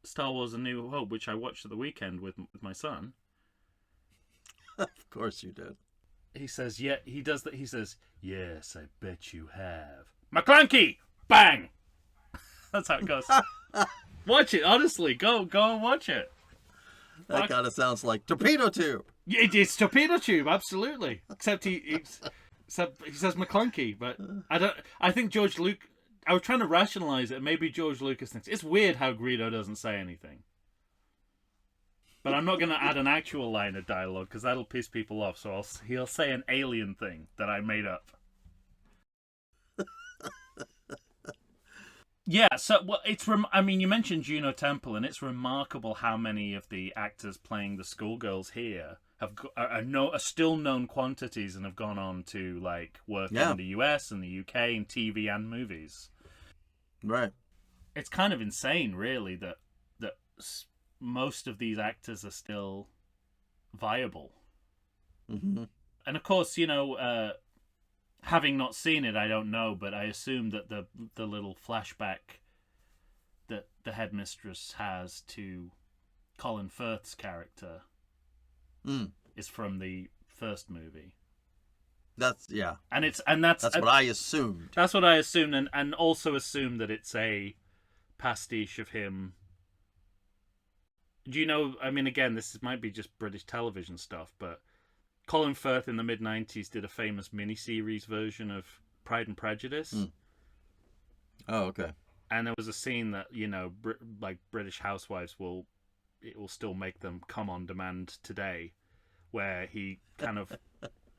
Star Wars A New Hope, which I watched at the weekend with my son. Of course you did. He says, yeah, he does that. He says, yes, I bet you have. McClunky! Bang! That's how it goes. Watch it, honestly. Go and watch it. That kind of sounds like Torpedo Tube. It's Torpedo Tube, absolutely. Except he says McClunky, but I think George Lucas... I was trying to rationalize it. Maybe George Lucas thinks... It's weird how Greedo doesn't say anything. But I'm not going to add an actual line of dialogue, because that'll piss people off. So he'll say an alien thing that I made up. Yeah, so I mean, you mentioned Juno Temple, and it's remarkable how many of the actors playing the schoolgirls here are still known quantities and have gone on to like work in the US and the UK in TV and movies. Right. It's kind of insane, really, that most of these actors are still viable. Mm-hmm. And of course, having not seen it, I don't know, but I assume that the little flashback that the headmistress has to Colin Firth's character is from the first movie. That's what I assumed. That's what I assumed, and also assumed that it's a pastiche of him. Do you know? I mean, again, might be just British television stuff, but Colin Firth in the mid-90s did a famous miniseries version of Pride and Prejudice. Oh, okay. And there was a scene that, like British housewives will still make them come on demand today, where he kind of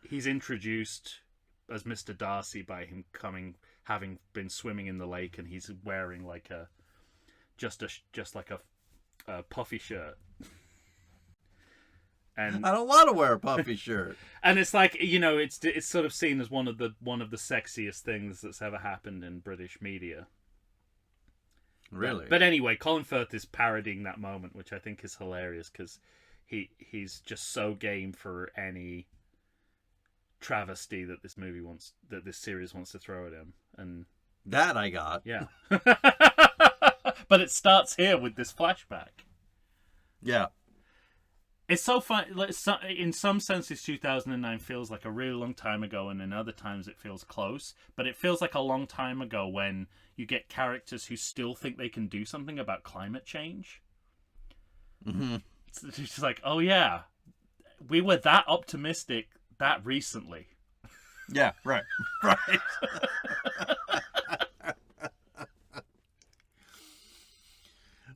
he's introduced as Mr. Darcy by him having been swimming in the lake, and he's wearing like a puffy shirt. And I don't want to wear a puffy shirt. And it's like, it's sort of seen as one of the sexiest things that's ever happened in British media. Really? But anyway, Colin Firth is parodying that moment, which I think is hilarious because he's just so game for any travesty that this series wants to throw at him. And that I got. Yeah. But it starts here with this flashback. Yeah. It's so fun. In some senses, 2009 feels like a really long time ago, and in other times it feels close. But it feels like a long time ago when you get characters who still think they can do something about climate change. Mm-hmm. It's just like, oh yeah, we were that optimistic that recently. Yeah, right. Right.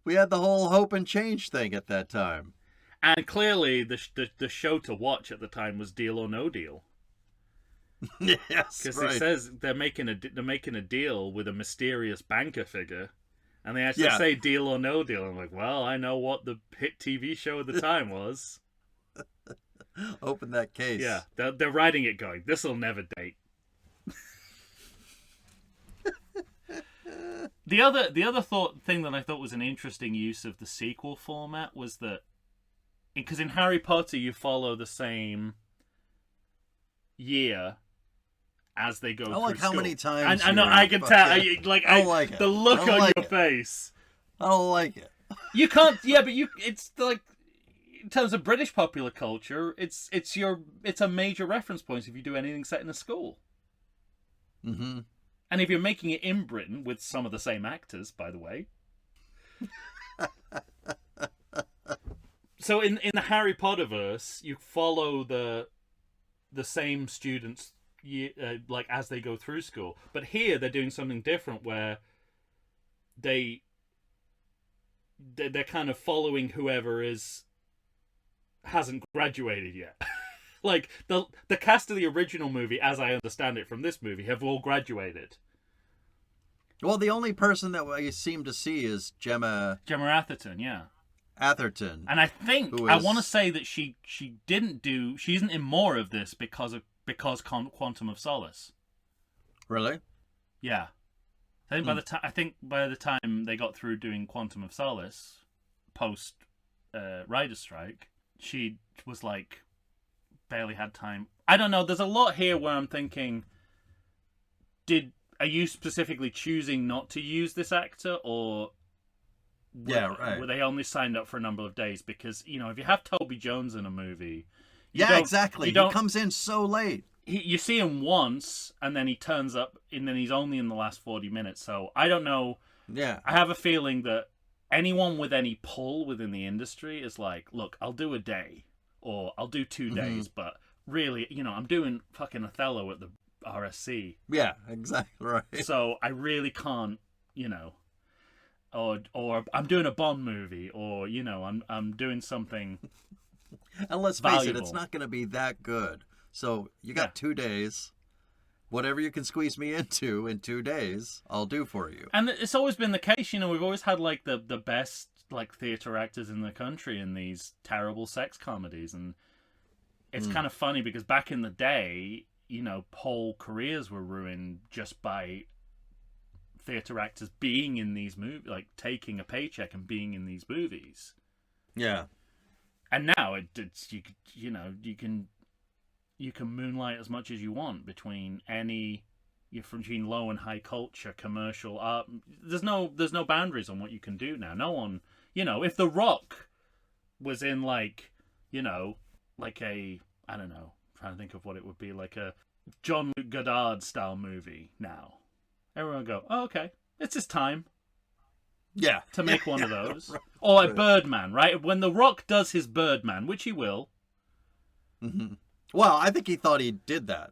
We had the whole hope and change thing at that time. And clearly, the show to watch at the time was Deal or No Deal. Yes, because right. It says they're making a deal with a mysterious banker figure, and they actually say Deal or No Deal. I'm like, well, I know what the hit TV show at the time was. Open that case. Yeah, they're writing it, going, this will never date. The other thing that I thought was an interesting use of the sequel format was that, because in Harry Potter you follow the same year as they go through like school. How many times I know, I can tell. I don't like it. The look on your face. I don't like it. You can't. Yeah, but it's like in terms of British popular culture, it's a major reference point if you do anything set in a school. Mm-hmm. And if you're making it in Britain with some of the same actors, by the way. So in the Harry Potter verse, you follow the same students like as they go through school. But here they're doing something different where they're kind of following whoever hasn't graduated yet. Like the cast of the original movie, as I understand it from this movie, have all graduated. Well, the only person that we seem to see is Gemma Atherton, yeah. Atherton. And I think I want to say that she isn't in more of this because Quantum of Solace. Really? Yeah. I think by the time they got through doing Quantum of Solace, post writer's strike, she was like barely had time. I don't know. There's a lot here where I'm thinking, are you specifically choosing not to use this actor, or were they only signed up for a number of days? Because if you have Toby Jones in a movie, exactly. He comes in so late. You see him once, and then he turns up, and then he's only in the last 40 minutes. So I don't know. Yeah, I have a feeling that anyone with any pull within the industry is like, look, I'll do a day, or I'll do 2 days, but really, I'm doing fucking Othello at the RSC. Yeah, exactly right. So I really can't, or I'm doing a Bond movie, or I'm doing something. And let's face it, it's not going to be that good. So you got 2 days. Whatever you can squeeze me into in 2 days, I'll do for you. And it's always been the case, we've always had like the best like theater actors in the country in these terrible sex comedies, and it's kind of funny because back in the day, whole careers were ruined just by theater actors being in these movies, like taking a paycheck and being in these movies. Yeah. And now it's you can moonlight as much as you want between low and high culture, commercial art. There's no boundaries on what you can do now. No one, if The Rock was in like a, I don't know, I'm trying to think of what it would be, like a John Luke Goddard style movie now, everyone would go, oh, okay, it's his time. Yeah. To make one of those. Right. Or a Birdman, right? When The Rock does his Birdman, which he will. Mm-hmm. Well, I think he thought he did that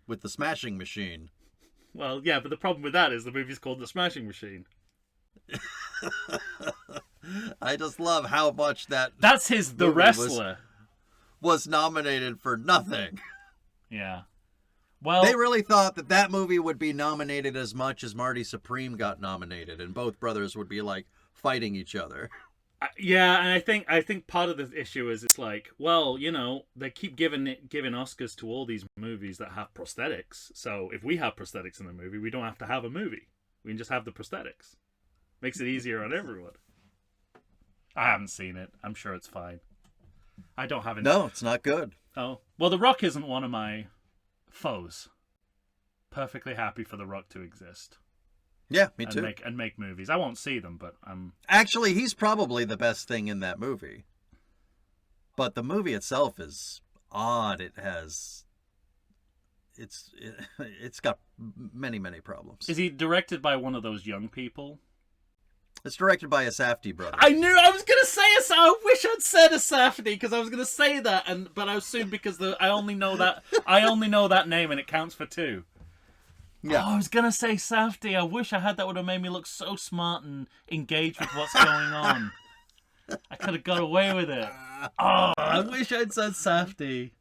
with the Smashing Machine. Well, yeah, but the problem with that is the movie's called The Smashing Machine. I just love how much that's his The Wrestler was nominated for nothing. Yeah. Well, they really thought that movie would be nominated as much as Marty Supreme got nominated, and both brothers would be like fighting each other. Yeah, and I think part of the issue is it's like, well, they keep giving Oscars to all these movies that have prosthetics. So if we have prosthetics in the movie, we don't have to have a movie. We can just have the prosthetics. Makes it easier on everyone. I haven't seen it. I'm sure it's fine. I don't have any. No, it's not good. Oh. Well, The Rock isn't one of my foes. Perfectly happy for The Rock to exist. Yeah, me too. And make movies. I won't see them, but I'm... Actually, he's probably the best thing in that movie. But the movie itself is odd. It's got many, many problems. Is he directed by one of those young people? It's directed by a Safdie brother. I knew I was gonna say I wish I'd said a Safdie because I was gonna say that, but I was soon because I only know that name and it counts for 2. Yeah. Oh, I was gonna say Safdie. I wish I had. That would have made me look so smart and engaged with what's going on. I could have got away with it. Oh, I wish I'd said Safdie.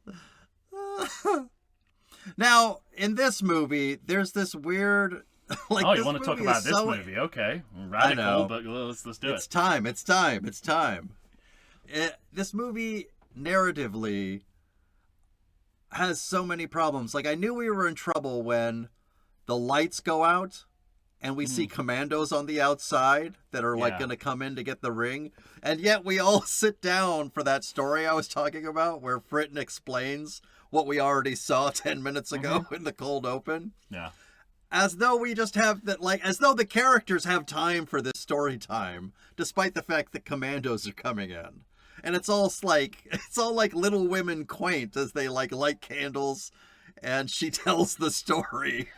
Now, in this movie, there's this weird... you want to talk about this movie? Okay. Radical, but let's do it. It's time. This movie, narratively, has so many problems. Like, I knew we were in trouble when the lights go out and we see commandos on the outside that are going to come in to get the ring. And yet we all sit down for that story I was talking about where Fritton explains what we already saw 10 minutes ago in the cold open. Yeah. As though we just have that, as though the characters have time for this story time, despite the fact that commandos are coming in. and it's all like Little Women quaint as they like light candles, and she tells the story.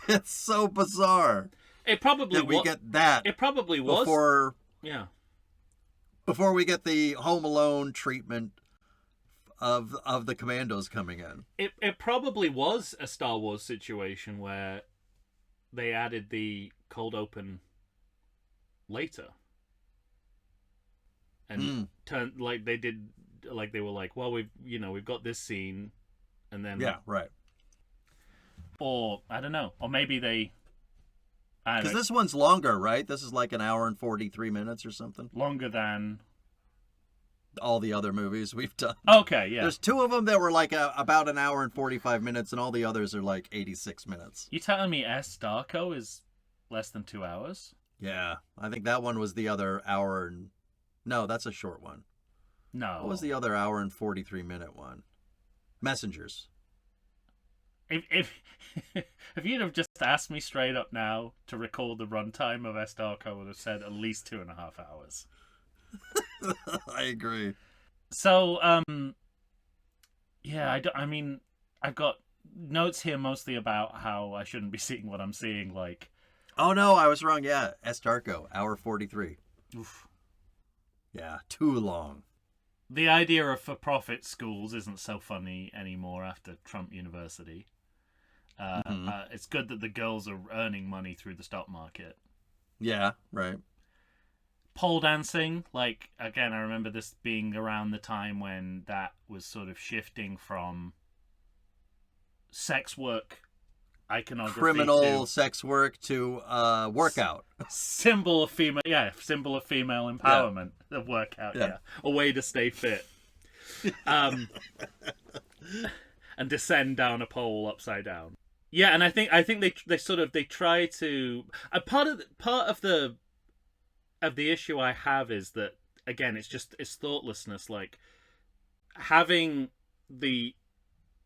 It's so bizarre. It probably we get that. It probably was before. Yeah. Before we get the Home Alone treatment of the commandos coming in. It probably was a Star Wars situation where they added the cold open later. And turned like they did, like they were like, well, we've got this scene, and then yeah, right. Or I don't know, or maybe they. Because this one's longer, right? This is like an hour and 43 minutes or something. Longer than all the other movies we've done. Okay, yeah. There's 2 of them that were like about an hour and 45 minutes, and all the others are like 86 minutes. You telling me S. Darko is less than 2 hours? Yeah, I think that one was the other hour and... No, that's a short one. No. What was the other hour and 43 minute one? Messengers. If you'd have just asked me straight up now to recall the runtime of S. Darko, I would have said at least 2.5 hours. I agree. So, yeah, I mean, I've got notes here mostly about how I shouldn't be seeing what I'm seeing, like... Oh, no, I was wrong, yeah. S. Darko, hour 43. Oof. Yeah, too long. The idea of for-profit schools isn't so funny anymore after Trump University. It's good that the girls are earning money through the stock market. Yeah, right. Pole dancing, like, again, I remember this being around the time when that was sort of shifting from sex work iconography criminal to sex work to workout. Symbol of female empowerment. The workout, yeah. A way to stay fit. And descend down a pole upside down. Yeah, and I think they try to part of the issue I have is that, again, it's thoughtlessness, like having the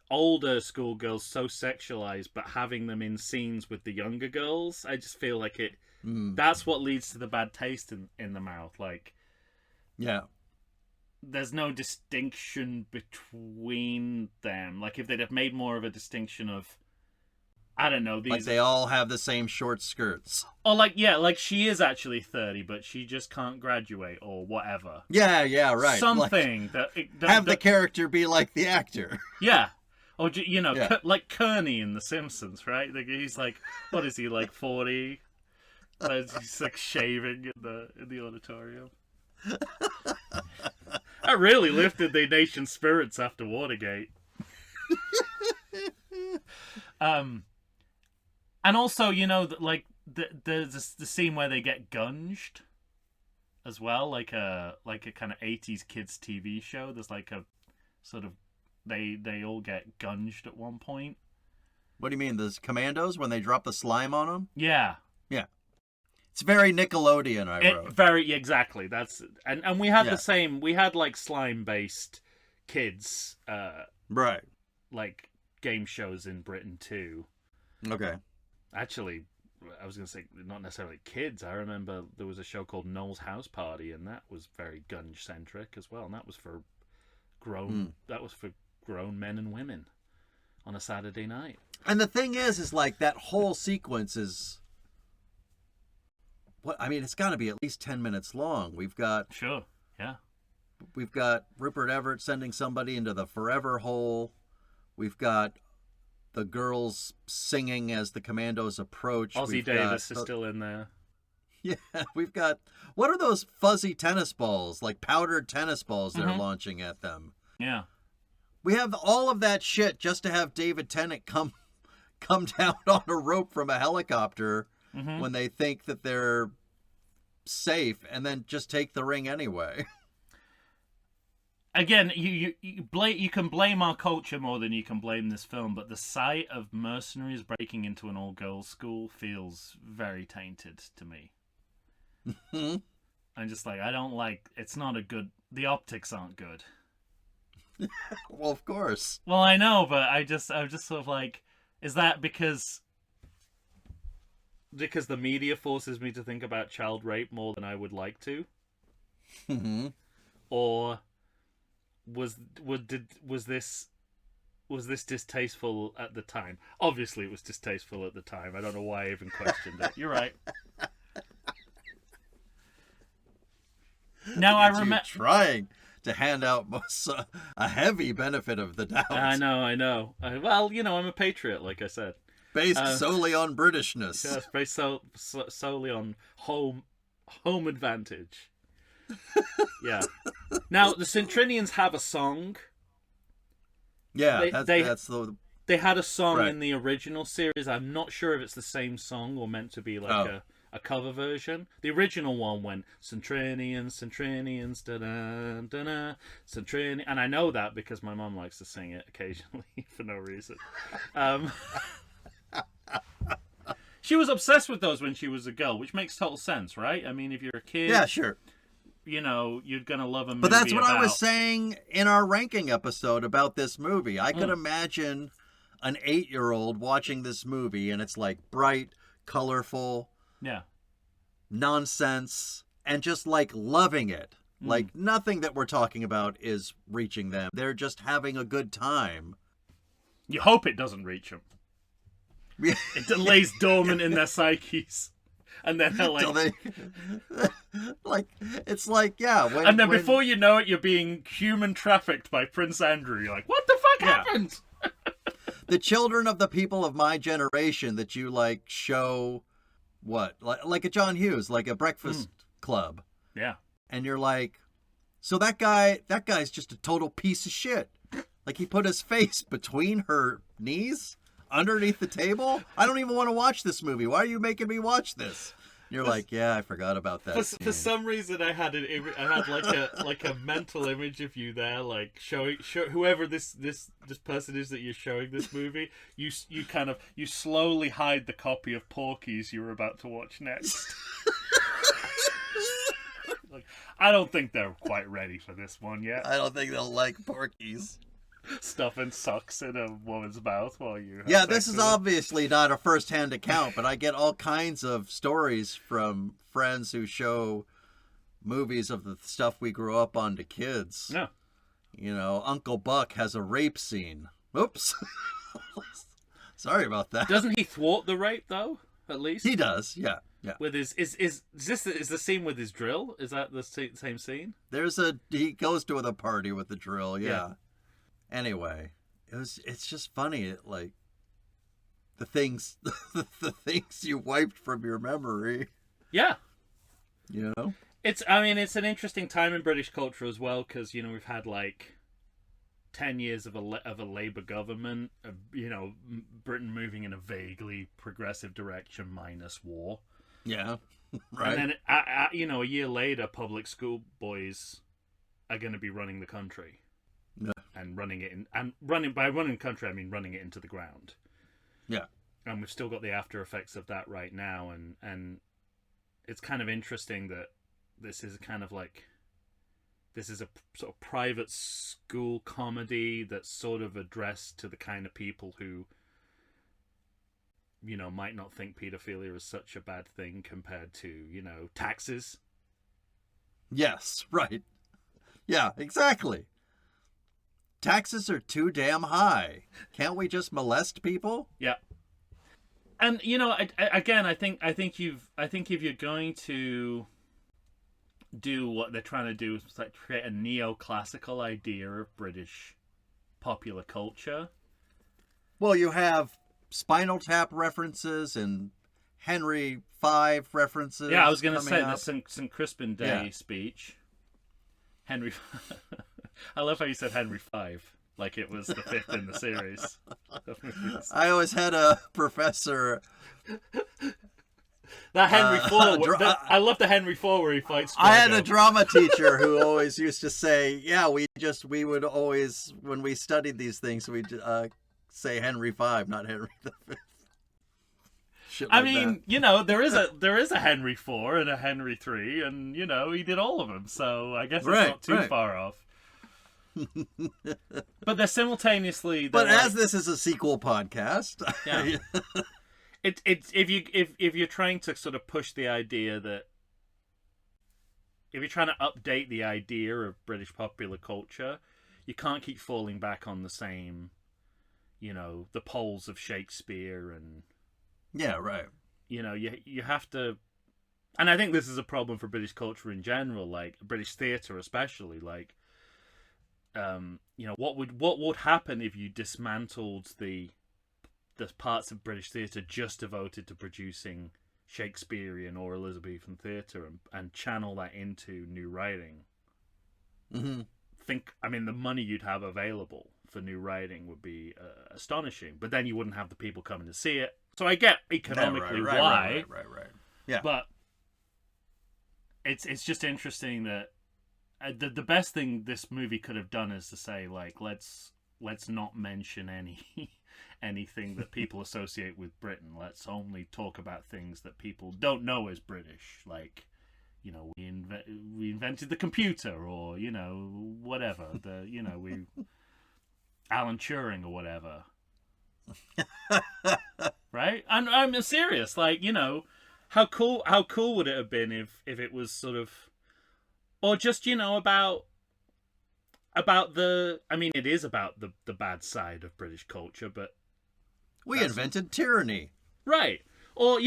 older schoolgirls so sexualized but having them in scenes with the younger girls. I just feel like that's what leads to the bad taste in the mouth. Like, yeah, there's no distinction between them. Like, if they'd have made more of a distinction of, I don't know, these... Like they all have the same short skirts. Or like, yeah, like she is actually 30, but she just can't graduate or whatever. Yeah, right. Something like, have the character be like the actor. Yeah. Or, you know, like Kearney in The Simpsons, right? He's like, what is he, like 40? He's like shaving in the auditorium. That really lifted the nation's spirits after Watergate. And also, you know, like there's the scene where they get gunged as well, like a kind of 80s kids TV show. There's like a sort of they all get gunged at one point. What do you mean? The commandos when they drop the slime on them? Yeah. It's very Nickelodeon. I wrote exactly. That's and we had the same. We had like slime based kids, right? Like game shows in Britain too. Okay. Actually, I was going to say not necessarily kids. I remember there was a show called Noel's House Party, and that was very gunge centric as well. And that was for grown. That was for grown men and women on a Saturday night. And the thing is like that whole sequence is. What I mean, it's got to be at least 10 minutes long. We've got We've got Rupert Everett sending somebody into the forever hole. We've got the girls singing as the commandos approach. Ozzie Davis is still in there. Yeah, we've got... What are those fuzzy tennis balls? Like powdered tennis balls they're launching at them. Yeah. We have all of that shit just to have David Tennant come down on a rope from a helicopter when they think that they're safe and then just take the ring anyway. Again, you can blame our culture more than you can blame this film, but the sight of mercenaries breaking into an all-girls school feels very tainted to me. I'm just like, I don't like... It's not a good... The optics aren't good. Well, of course. Well, I know, but I'm just sort of like... Is that because the media forces me to think about child rape more than I would like to? Or was this distasteful at the time? Obviously, it was distasteful at the time. I don't know why I even questioned it. You're right. Now I remember trying to hand out a heavy benefit of the doubt. I know. Well, I'm a patriot, like I said. Based solely on Britishness. Yes, based solely on home advantage. Yeah. Now, the Trinian'S have a song. Yeah, They had a song right. in the original series. I'm not sure if it's the same song or meant to be like a cover version. The original one went Trinian'S, da-da, da-da, Trinian, and I know that because my mum likes to sing it occasionally for no reason. She was obsessed with those when she was a girl, which makes total sense, right? I mean, if you're a kid, yeah, sure, you're gonna love a movie. But that's what I was saying in our ranking episode about this movie. I could imagine an 8-year-old watching this movie, and it's like bright, colorful, nonsense, and just like loving it. Like nothing that we're talking about is reaching them. They're just having a good time. You hope it doesn't reach them. It lays dormant in their psyches, and then they're like, it's like, yeah. And then before you know it, you're being human trafficked by Prince Andrew. You're like, what the fuck happened? The children of the people of my generation that you like show, what, like a John Hughes, like a Breakfast Club. Yeah. And you're like, so that guy's just a total piece of shit. Like he put his face between her knees, underneath the table. I don't even want to watch this movie. Why are you making me watch this? And you're like, yeah, I forgot about that. For some reason, I had like a mental image of you there, like showing whoever this person is that you're showing this movie. You slowly hide the copy of Porky's you were about to watch next. Like, I don't think they're quite ready for this one yet. I don't think they'll like Porky's. Stuffing socks in a woman's mouth while you have this is obviously not a first-hand account, but I get all kinds of stories from friends who show movies of the stuff we grew up on to kids. Yeah. Uncle Buck has a rape scene. Oops. Sorry about that. Doesn't he thwart the rape though? At least he does. Yeah. With his is the scene with his drill? Is that the same scene? He goes to the party with the drill. Yeah. Anyway, it's just funny, like the things you wiped from your memory. Yeah. It's an interesting time in British culture as well, because we've had like 10 years of a Labour government, Britain moving in a vaguely progressive direction minus war. Yeah. Right. And then a year later, public school boys are going to be running the country. Yeah. And by running the country, I mean running it into the ground. Yeah. And we've still got the after effects of that right now, and it's kind of interesting that this is a sort of private school comedy that's sort of addressed to the kind of people who might not think pedophilia is such a bad thing compared to taxes. Yes, right. Yeah, exactly. Taxes are too damn high. Can't we just molest people? Yeah. And I think if you're going to do what they're trying to do, is like create a neoclassical idea of British popular culture. Well, you have Spinal Tap references and Henry V references. Yeah, I was going to say the St. Crispin Day speech. Henry. I love how you said Henry V, like it was the fifth in the series. I always had a professor. That Henry IV. I love the Henry IV where he fights. Drago. I had a drama teacher who always used to say, "Yeah, we would always, when we studied these things, we'd say Henry V, not Henry V." There is a Henry IV and a Henry III, and he did all of them, so I guess it's not too far off. But they're simultaneously. As this is a sequel podcast, yeah. If you're trying to sort of push the idea that if you're trying to update the idea of British popular culture, you can't keep falling back on the same, the poles of Shakespeare and Yeah, right. You have to, and I think this is a problem for British culture in general, like British theatre especially. Like, what would happen if you dismantled the parts of British theatre just devoted to producing Shakespearean or Elizabethan theatre and channel that into new writing? Mm-hmm. The money you'd have available for new writing would be astonishing, but then you wouldn't have the people coming to see it. So I get economically why, right. Yeah, but it's just interesting that the best thing this movie could have done is to say, like, let's not mention anything that people associate with Britain. Let's only talk about things that people don't know as British, like, we invented the computer, or whatever, we Alan Turing or whatever. Right? And I'm serious. Like, how cool would it have been if it was sort of, or just about the, it is about the bad side of British culture, but we invented tyranny. Right. Or,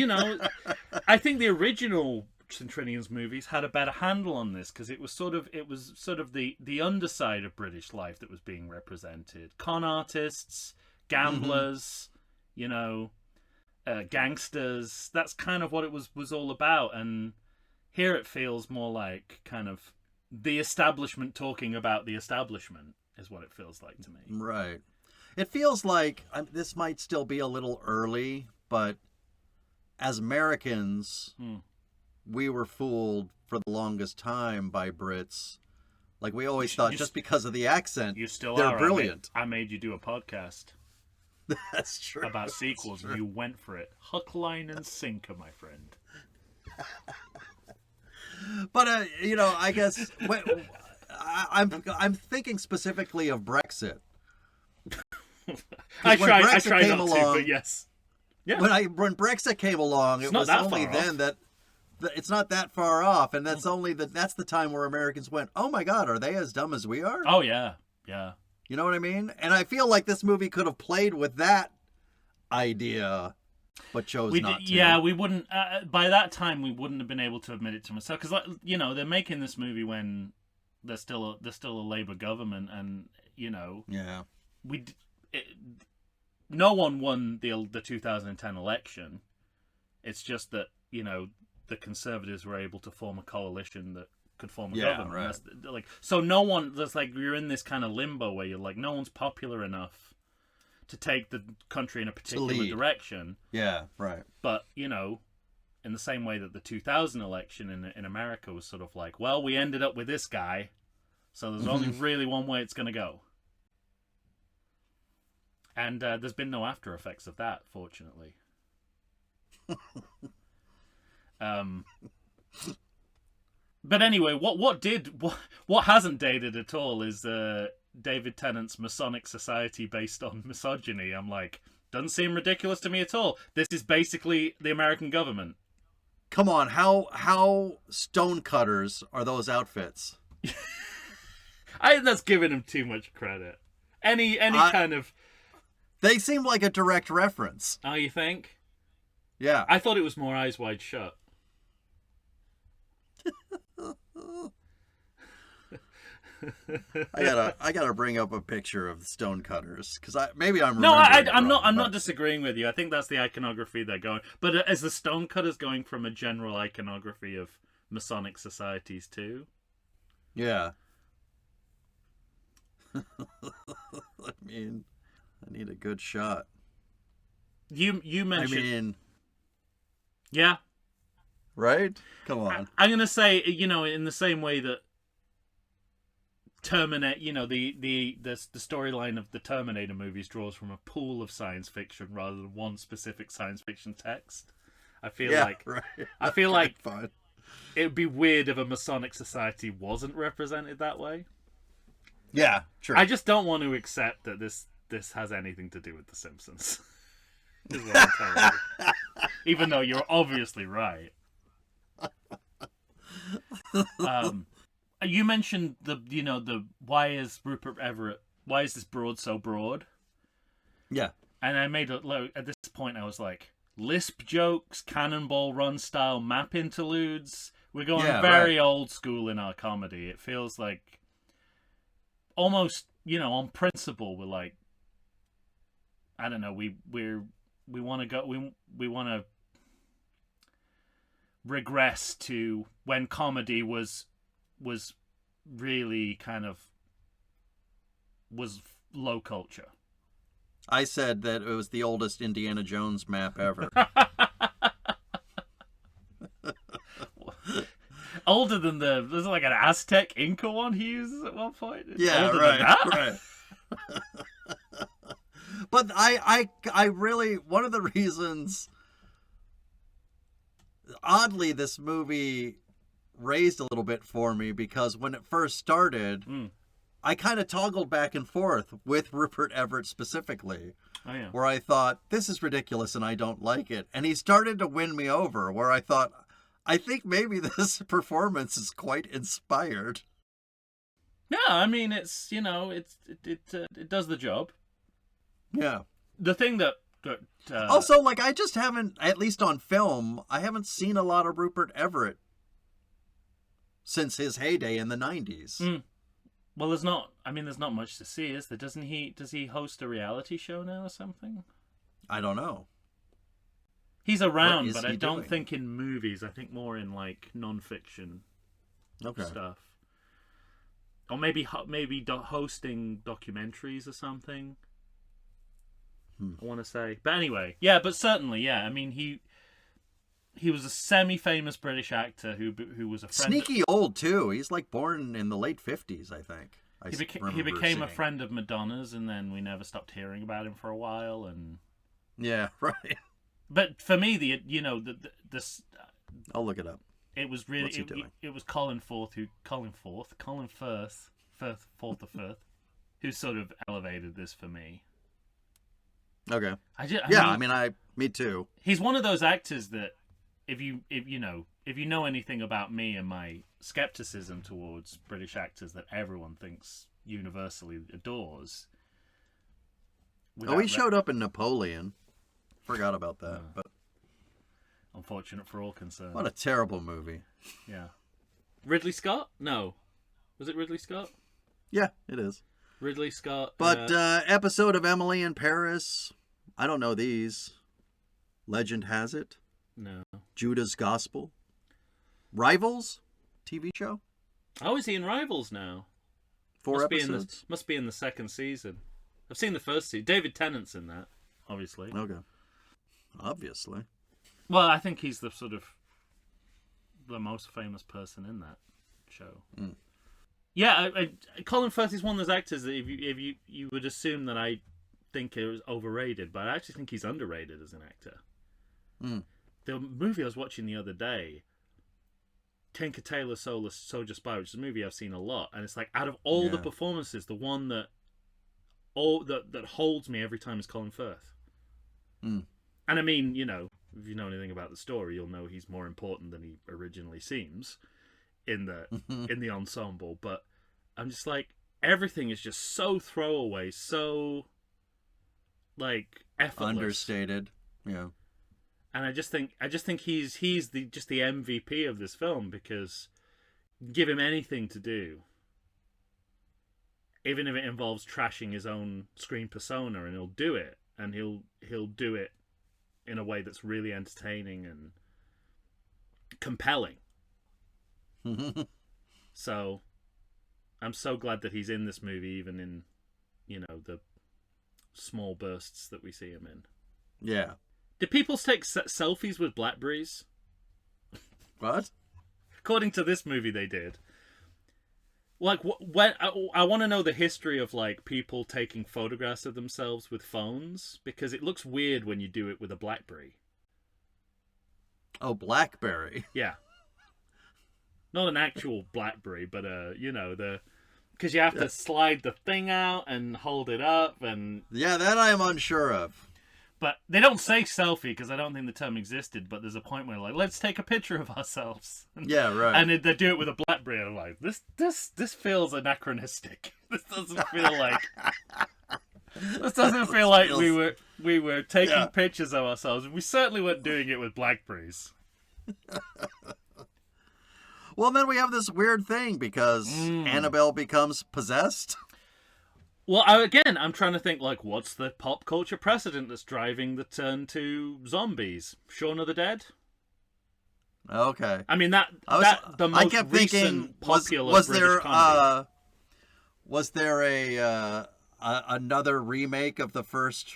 I think the original Trinian'S movies had a better handle on this, because it was sort of the underside of British life that was being represented. Con artists, gamblers, gangsters. That's kind of what it was all about. And here it feels more like kind of the establishment talking about the establishment is what it feels like to me. Right. It feels like this might still be a little early, but as Americans, we were fooled for the longest time by Brits. Like, we always thought just because of the accent, you still they're are brilliant. I made you do a podcast. That's true. About sequels, and you went for it. Hook, line, and sinker, my friend. But I guess I'm thinking specifically of Brexit. I try not to, but yes. Yeah. When Brexit came along, it was only then that it's not that far off, and that's the time where Americans went, "Oh my God, are they as dumb as we are?" Oh yeah, yeah. You know what I mean? And I feel like this movie could have played with that idea, but chose not to. Yeah, we wouldn't. By that time, we wouldn't have been able to admit it to myself, because they're making this movie when there's still a Labour government, and yeah, no one won the 2010 election. It's just that the Conservatives were able to form a coalition that could form a government. Right. So no one. There's you're in this kind of limbo where you're like, no one's popular enough to take the country in a particular direction. Yeah, right. But in the same way that the 2000 election in America was sort of like, well, we ended up with this guy, so there's only really one way it's going to go. And there's been no after effects of that, fortunately. But anyway, what hasn't dated at all is David Tennant's Masonic Society based on misogyny. I'm like, doesn't seem ridiculous to me at all. This is basically the American government. Come on, how stonecutters are those outfits? That's giving him too much credit. Any kind of. They seem like a direct reference. Oh, you think? Yeah. I thought it was more Eyes Wide Shut. I gotta bring up a picture of the stonecutters, because I'm not disagreeing with you. I think that's the iconography they're going. But is the stonecutters going from a general iconography of Masonic societies too? Yeah. I mean, I need a good shot. You mentioned. Yeah. Right? Come on. I'm gonna say, in the same way that Terminator, the storyline of the Terminator movies draws from a pool of science fiction rather than one specific science fiction text. I feel like fun. It would be weird if a Masonic society wasn't represented that way. Yeah, true. I just don't want to accept that this has anything to do with The Simpsons. Is what I'm telling you. Even though you're obviously right. You mentioned the why is this broad so broad? Yeah. And I made at this point I was like, lisp jokes, cannonball run style map interludes. We're going very old school in our comedy. It feels like almost, on principle, we're like, I don't know, we want to go, we want to regress to when comedy was really kind of was low culture. I said that it was the oldest Indiana Jones map ever. Older than there's like an Aztec Inca one he uses at one point. Yeah, older right, than that? right. But I really, one of the reasons, oddly, this movie raised a little bit for me, because when it first started, I kind of toggled back and forth with Rupert Everett specifically, where I thought, this is ridiculous and I don't like it. And he started to win me over, where I thought, I think maybe this performance is quite inspired. Yeah, I mean, it's, it does the job. Yeah. The thing that also, like, I just haven't, at least on film, I haven't seen a lot of Rupert Everett since his heyday in the 90s. Well, there's not much to see, is there? Does he host a reality show now or something? I don't know. He's around, but I don't think in movies. I think more in, like, non-fiction stuff. Or maybe hosting documentaries or something. I want to say. But anyway, yeah, but certainly, yeah. I mean, he was a semi-famous British actor who was a friend. Sneaky old, too. He's, like, born in the late 50s, I think. He became a friend of Madonna's, and then we never stopped hearing about him for a while. And yeah, right. But for me, this I'll look it up. It was really it was Colin Firth, who sort of elevated this for me. Okay. I mean, me too. He's one of those actors that if you know anything about me and my skepticism towards British actors that everyone thinks universally adores. He showed up in Napoleon. Forgot about that, but unfortunate for all concerned. What a terrible movie. Yeah. Ridley Scott? No. Was it Ridley Scott? Yeah, it is. Ridley Scott. But episode of Emily in Paris. I don't know these. Legend has it. No. Judah's Gospel. Rivals? TV show? Oh, is he in Rivals now? 4 episodes? Must be in the second season. I've seen the first season. David Tennant's in that, obviously. Okay. Obviously. Well, I think he's the sort of the most famous person in that show. Yeah, Colin Firth is one of those actors that if you would assume that I think it was overrated, but I actually think he's underrated as an actor. The movie I was watching the other day, Tinker Tailor Soldier Spy, which is a movie I've seen a lot, and it's like out of all the performances, the one that holds me every time is Colin Firth. And I mean, if you know anything about the story, you'll know he's more important than he originally seems in the ensemble. But I'm just like, everything is just so throwaway, so like effortless, understated. Yeah. And I just think he's the MVP of this film, because give him anything to do, even if it involves trashing his own screen persona, and he'll do it, and he'll do it in a way that's really entertaining and compelling. So I'm so glad that he's in this movie, even in the small bursts that we see him in. Yeah. Did people take selfies with Blackberries? What? According to this movie, they did. Like, when I want to know the history of like people taking photographs of themselves with phones, because it looks weird when you do it with a BlackBerry. Oh, BlackBerry. Yeah. Not an actual BlackBerry, but because you have to slide the thing out and hold it up, and yeah, that I am unsure of. But they don't say selfie because I don't think the term existed. But there's a point where like, let's take a picture of ourselves. Yeah, right. And they do it with a BlackBerry. And I'm like, this feels anachronistic. This doesn't feel like. This doesn't feel like we were taking pictures of ourselves. We certainly weren't doing it with BlackBerries. Well, then we have this weird thing because Annabelle becomes possessed. Well, again, I'm trying to think, like, what's the pop culture precedent that's driving the turn to zombies? Shaun of the Dead? Okay. I mean, the most I kept recent thinking, popular was British there comedy. was there another remake of the first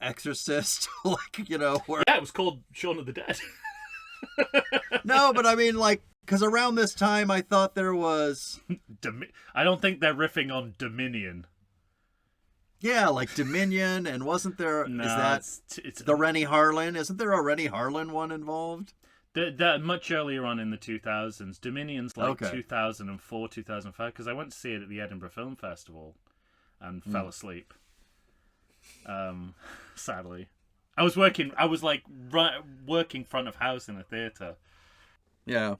Exorcist? Like, you know, where... Yeah, it was called Shaun of the Dead. No, but I mean, like, because around this time I thought there was... I don't think they're riffing on Dominion. Yeah, like Dominion, and wasn't there... No, is that it's the Rennie Harlin? Isn't there a Rennie Harlin one involved? They're much earlier on in the 2000s. Dominion's like Okay. 2004, 2005, because I went to see it at the Edinburgh Film Festival and fell asleep. Sadly. I was working front of house in a theatre. Yeah.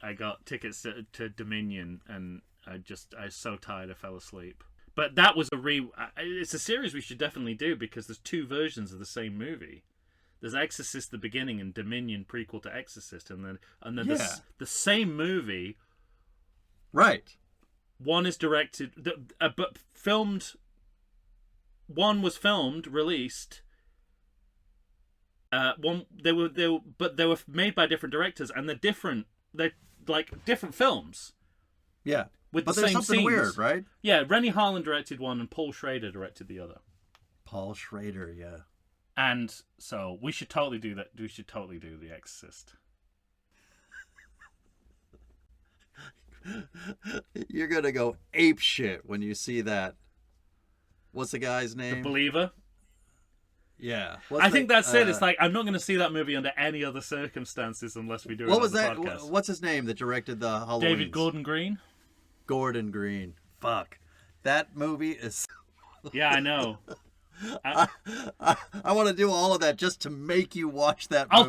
I got tickets to Dominion, and I was so tired I fell asleep. But that was it's a series we should definitely do because there's two versions of the same movie. There's Exorcist the beginning and Dominion prequel to Exorcist, and then the same movie. Right. One is directed, but filmed. One was filmed, released. They were made by different directors, and they're different. They're like different films. Yeah. With but the there's same something scenes. weird, right? Yeah, Rennie Harlin directed one, and Paul Schrader directed the other. Paul Schrader, yeah. And so we should totally do that. We should totally do The Exorcist. You're gonna go ape shit when you see that. What's the guy's name? The Believer. Yeah. I think that's it. It's like I'm not going to see that movie under any other circumstances unless we do it. What was on the that? podcast. What's his name that directed the Halloween? David Gordon Green. Gordon Green. Fuck. That movie is. Yeah, I know. I want to do all of that just to make you watch that movie.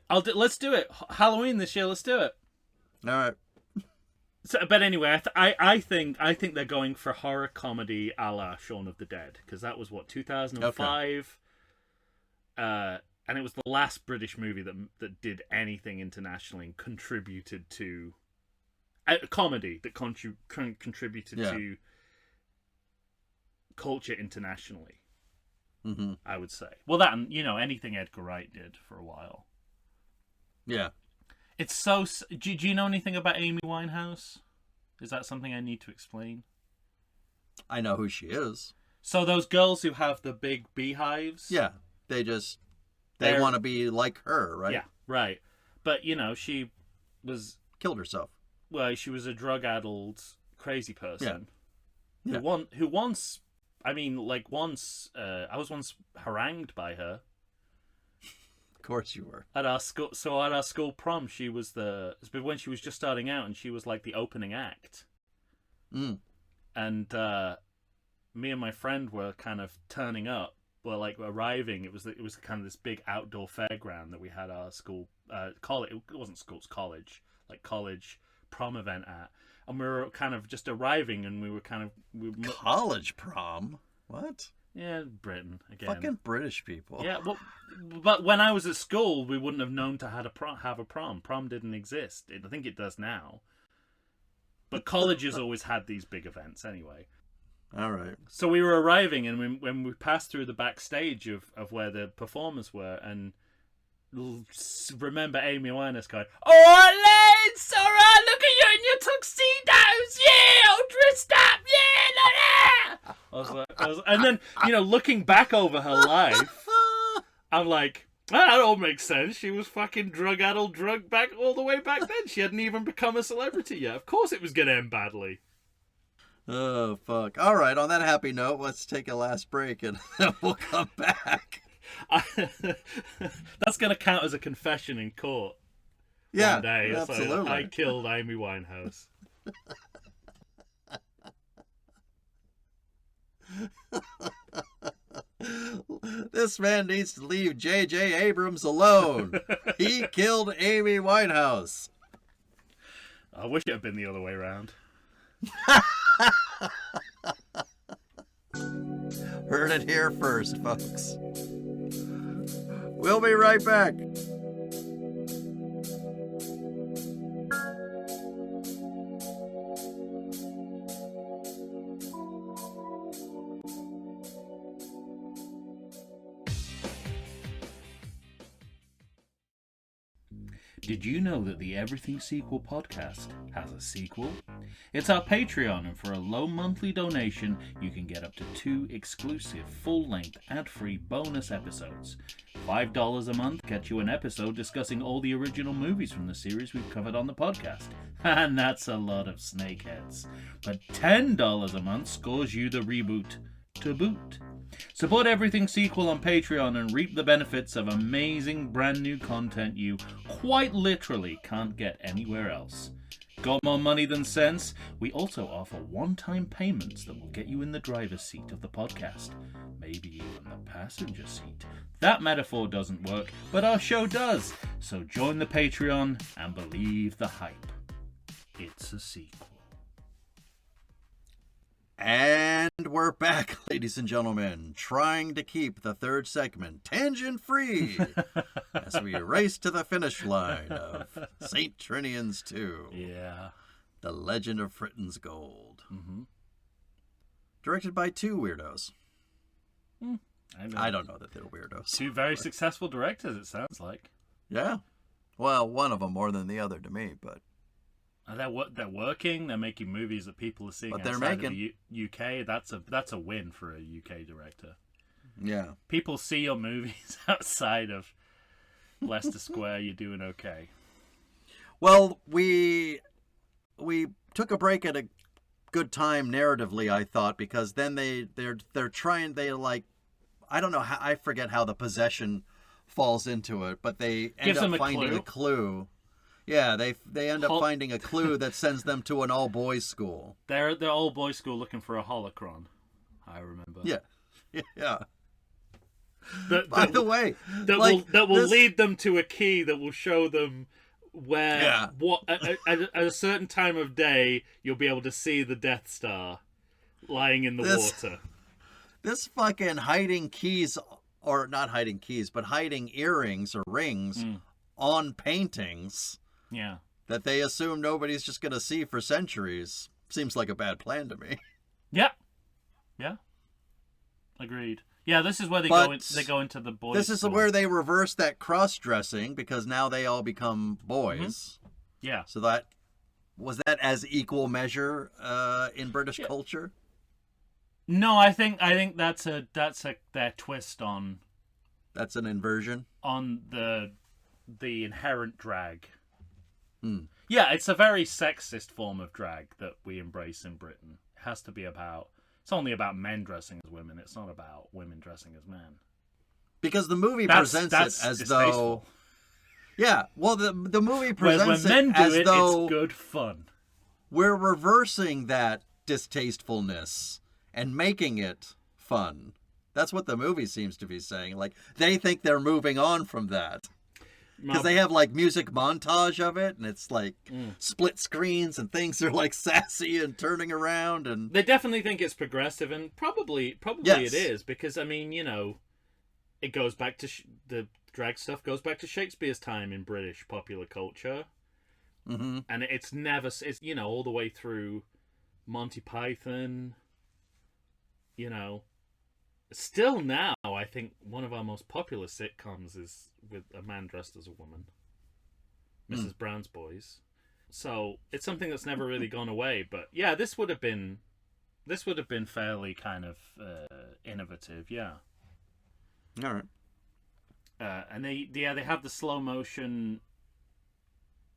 I'll do it. Let's do it. Halloween this year. Let's do it. All right. So, but anyway, I think they're going for horror comedy a la Shaun of the Dead because that was what 2005. Okay. And it was the last British movie that did anything internationally and contributed to a comedy that contributed to culture internationally. Mm-hmm. I would say. Well, that and anything Edgar Wright did for a while. Yeah. It's so. Do you know anything about Amy Winehouse? Is that something I need to explain? I know who she is. So those girls who have the big beehives. Yeah, they want to be like her, right? Yeah, right. But she was killed herself. Well, she was a drug-addled, crazy person. Yeah. Who once. I was once harangued by her. Of course you were. At our school prom, she was when she was just starting out, and she was like the opening act. Mm. And me and my friend were kind of turning up, like arriving. It was kind of this big outdoor fairground that we had our school college. It wasn't school, it was college, like college prom event at. And we were kind of just arriving, and we were college prom. What? Yeah, Britain again. Fucking British people. Yeah, well, but when I was at school, we wouldn't have known to have a prom. Prom didn't exist. I think it does now. But colleges always had these big events anyway. All right. So we were arriving, and when we passed through the backstage of where the performers were, and remember Amy Winehouse going, "All right, lads, all right, look at you in your tuxedos, yeah, all dressed up, yeah, I was, and then looking back over her life, I'm like, that all makes sense. She was fucking drug-addled, drug back all the way back then. She hadn't even become a celebrity yet. Of course, it was gonna end badly." Oh fuck! All right, on that happy note, let's take a last break, and then we'll come back. That's going to count as a confession in court. Yeah, one day. absolutely. So I killed Amy Winehouse. This man needs to leave J.J. Abrams alone. He killed Amy Winehouse. I wish it had been the other way around. Heard it here first, folks. We'll be right back. Did you know that the Everything Sequel podcast has a sequel? It's our Patreon, and for a low monthly donation, you can get up to 2 exclusive, full-length, ad-free bonus episodes. $5 a month gets you an episode discussing all the original movies from the series we've covered on the podcast. And that's a lot of snakeheads. But $10 a month scores you the reboot to boot. Support Everything Sequel on Patreon and reap the benefits of amazing brand new content you quite literally can't get anywhere else. Got more money than sense? We also offer one-time payments that will get you in the driver's seat of the podcast. Maybe even the passenger seat. That metaphor doesn't work, but our show does. So join the Patreon and believe the hype. It's a sequel. And we're back, ladies and gentlemen, trying to keep the third segment tangent-free as we race to the finish line of St. Trinian's 2. Yeah. The Legend of Fritton'S Gold. Mm-hmm. Directed by 2 weirdos. I don't know that they're weirdos. 2 very successful directors, it sounds like. Yeah. Well, one of them more than the other to me, but... They're working. They're making movies that people are seeing outside of the UK. That's a win for a UK director. Yeah. People see your movies outside of Leicester Square. You're doing okay. Well, we took a break at a good time narratively, I thought, because then they're trying. I don't know how, I forget how the possession falls into it, but they end up finding a clue. Yeah, they end up finding a clue that sends them to an all-boys school. They're all-boys school looking for a holocron, I remember. Yeah. By the way, that will lead them to a key that will show them where at a certain time of day you'll be able to see the Death Star lying in the water. This fucking hiding keys, or not hiding keys, but hiding earrings or rings on paintings. Yeah. That they assume nobody's just going to see for centuries. Seems like a bad plan to me. Yeah. Yeah. Agreed. Yeah, this is where they go into the boys' This is school. where they reverse that cross-dressing, because now they all become boys. Mm-hmm. Yeah. So was that as equal measure in British culture? No, I think that's their twist on. That's an inversion on the inherent drag. Yeah, it's a very sexist form of drag that we embrace in Britain. It has to be about. It's only about men dressing as women. It's not about women dressing as men. Because the movie presents it as though. Yeah, well, the movie presents when men do as though it's good fun. We're reversing that distastefulness and making it fun. That's what the movie seems to be saying. Like, they think they're moving on from that. Because they have, like, music montage of it, and it's, like, split screens, and things are, like, sassy and turning around, and... They definitely think it's progressive, and probably it is, because, I mean, you know, it goes back to... the drag stuff goes back to Shakespeare's time in British popular culture. Mm-hmm. And it's never... It's, you know, all the way through Monty Python, you know... Still now, I think one of our most popular sitcoms is with a man dressed as a woman, Mrs. Brown's Boys. So it's something that's never really gone away. But yeah, this would have been fairly kind of innovative. Yeah. All right. And they have the slow motion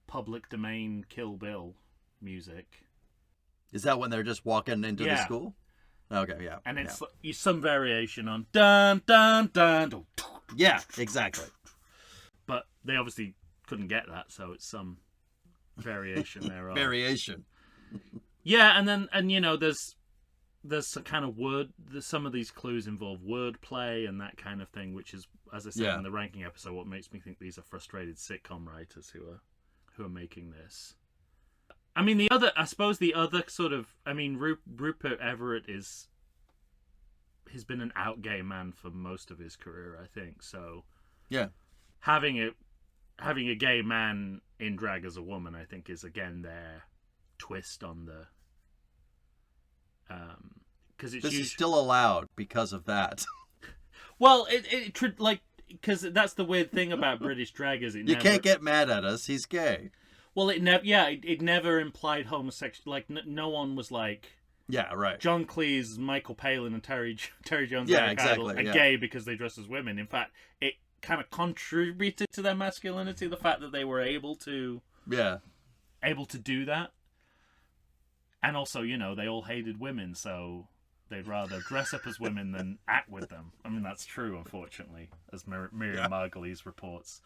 public domain Kill Bill music. Is that when they're just walking into the school? Okay, yeah. And it's some variation on dun dun dun. dun. Yeah, exactly. But they obviously couldn't get that, so it's some variation thereof. Variation. Yeah, and you know, there's there's some kind of some of these clues involve wordplay and that kind of thing, which is, as I said in the ranking episode, what makes me think these are frustrated sitcom writers who are making this. I mean, the other sort of, Rupert Everett has been an out gay man for most of his career, I think. So yeah, having a gay man in drag as a woman, I think, is again their twist on the. Because this is still allowed because of that. Well, because that's the weird thing about British drag is you can't get mad at us. He's gay. Well, it never implied homosexual. Like no one was like, yeah, right. John Cleese, Michael Palin, and Terry Jones are gay because they dress as women. In fact, it kind of contributed to their masculinity. The fact that they were able to do that, and also, they all hated women, so they'd rather dress up as women than act with them. I mean, that's true, unfortunately, as Miriam Margolyes reports.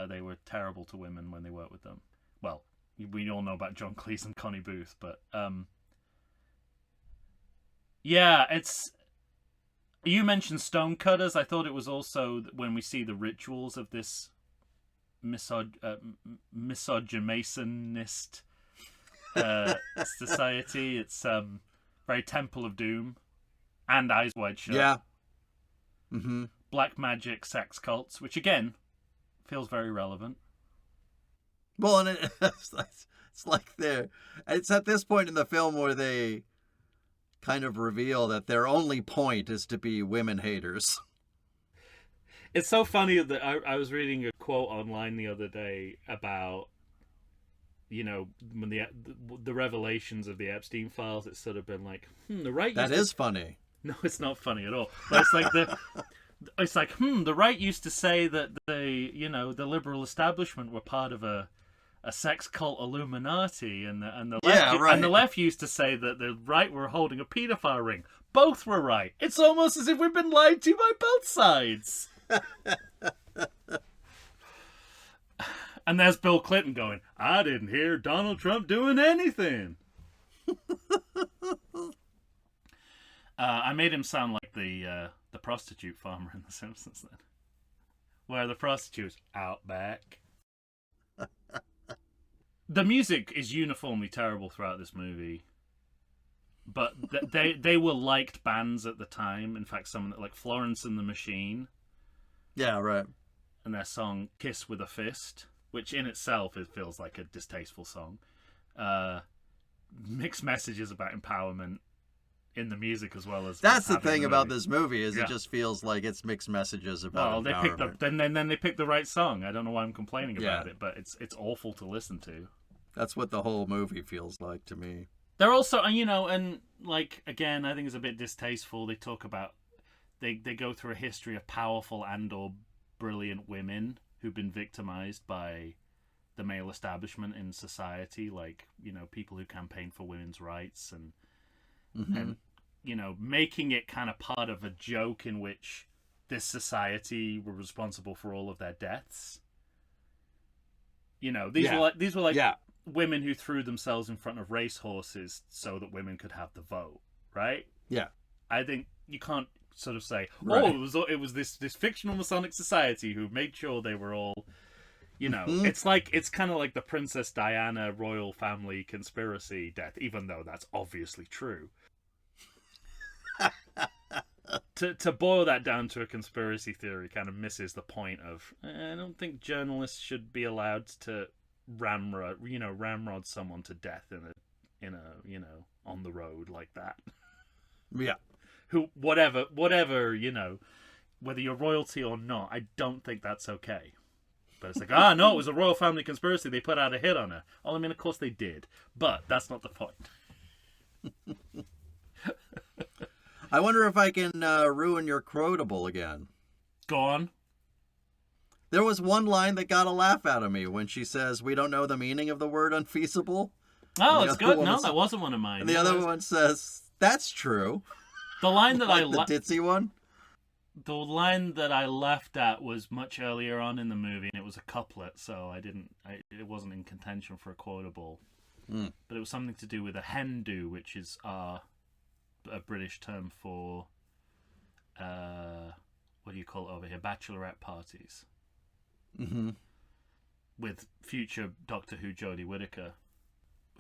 They were terrible to women when they worked with them. Well, we all know about John Cleese and Connie Booth, but it's. You mentioned Stonecutters. I thought it was also when we see the rituals of this misogynist society. It's very Temple of Doom and Eyes Wide Shut. Yeah. Mm-hmm. Black magic, sex cults, which again feels very relevant. Well, and it's like it's at this point in the film where they kind of reveal that their only point is to be women haters. It's so funny that I was reading a quote online the other day about, when the revelations of the Epstein files. It's sort of been like, the right. That is funny. No, it's not funny at all. But it's like the right used to say that the liberal establishment were part of a sex cult Illuminati, and the left, and the left used to say that the right were holding a paedophile ring. Both were right. It's almost as if we've been lied to by both sides. And there's Bill Clinton going, I didn't hear Donald Trump doing anything. I made him sound like the prostitute farmer in The Simpsons then. Where the prostitute's out back. The music is uniformly terrible throughout this movie. But they were liked bands at the time. In fact, some like Florence and the Machine. Yeah, right. And their song Kiss with a Fist, which in itself feels like a distasteful song. Mixed messages about empowerment in the music as well as. That's the thing about this movie is it just feels like it's mixed messages about empowerment. Then they picked the right song. I don't know why I'm complaining about it, but it's awful to listen to. That's what the whole movie feels like to me. They're also, and like again, I think it's a bit distasteful. They talk about they go through a history of powerful and/or brilliant women who've been victimized by the male establishment in society, like people who campaign for women's rights and making it kind of part of a joke in which this society were responsible for all of their deaths. These were like women who threw themselves in front of racehorses so that women could have the vote, right? Yeah. I think you can't sort of say, it was this fictional Masonic society who made sure they were all, it's kind of like the Princess Diana royal family conspiracy death, even though that's obviously true. To boil that down to a conspiracy theory kind of misses the point of, I don't think journalists should be allowed to ramrod someone to death in a on the road like that. Yeah. Who whatever, whether you're royalty or not, I don't think that's okay. But it's like, no, it was a royal family conspiracy. They put out a hit on her. Well, I mean, of course they did, but that's not the point. I wonder if I can ruin your quotable again. Go on. There was one line that got a laugh out of me when she says, "We don't know the meaning of the word unfeasible." Oh, it's good. No, that wasn't one of mine. And the other one says, "That's true." The line that the ditzy one? The line that I laughed at was much earlier on in the movie, and it was a couplet, so it wasn't in contention for a quotable. But it was something to do with a hen do, which is our a British term for what do you call it over here? Bachelorette parties. Mm-hmm. With future Doctor Who Jodie Whittaker,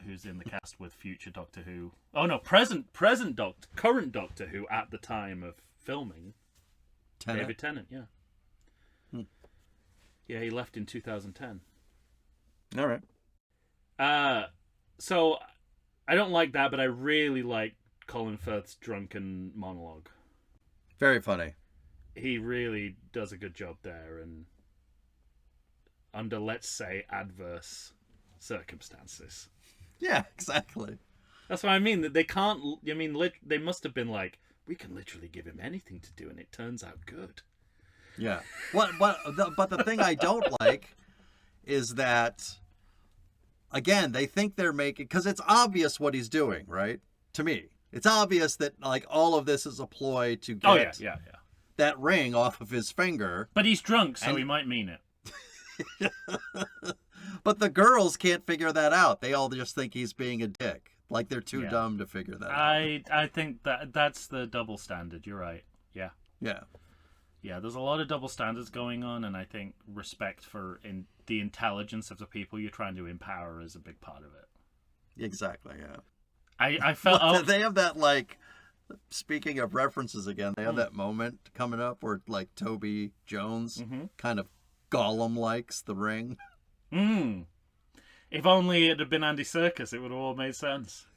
who's in the cast with future Doctor Who. Oh no, current Doctor Who at the time of filming. David Tennant, yeah. Yeah, he left in 2010. All right. So I don't like that, but I really like Colin Firth's drunken monologue. Very funny. He really does a good job there, and under, let's say, adverse circumstances. Yeah, exactly. That's what I mean. That they can't. I mean, they must have been like, we can literally give him anything to do, and it turns out good. Yeah. But the thing I don't like is that, again, they think they're making, because it's obvious what he's doing, right? To me, it's obvious that like all of this is a ploy to get that ring off of his finger. But he's drunk, so he might mean it. But the girls can't figure that out. They all just think he's being a dick. Like they're too dumb to figure that out. I think that's the double standard. You're right. Yeah. Yeah. Yeah, there's a lot of double standards going on, and I think respect for the intelligence of the people you're trying to empower is a big part of it. Exactly, yeah. I felt... They have that, like, speaking of references again, they have that moment coming up where, like, Toby Jones kind of Gollum likes the ring. If only it had been Andy Serkis, it would have all made sense.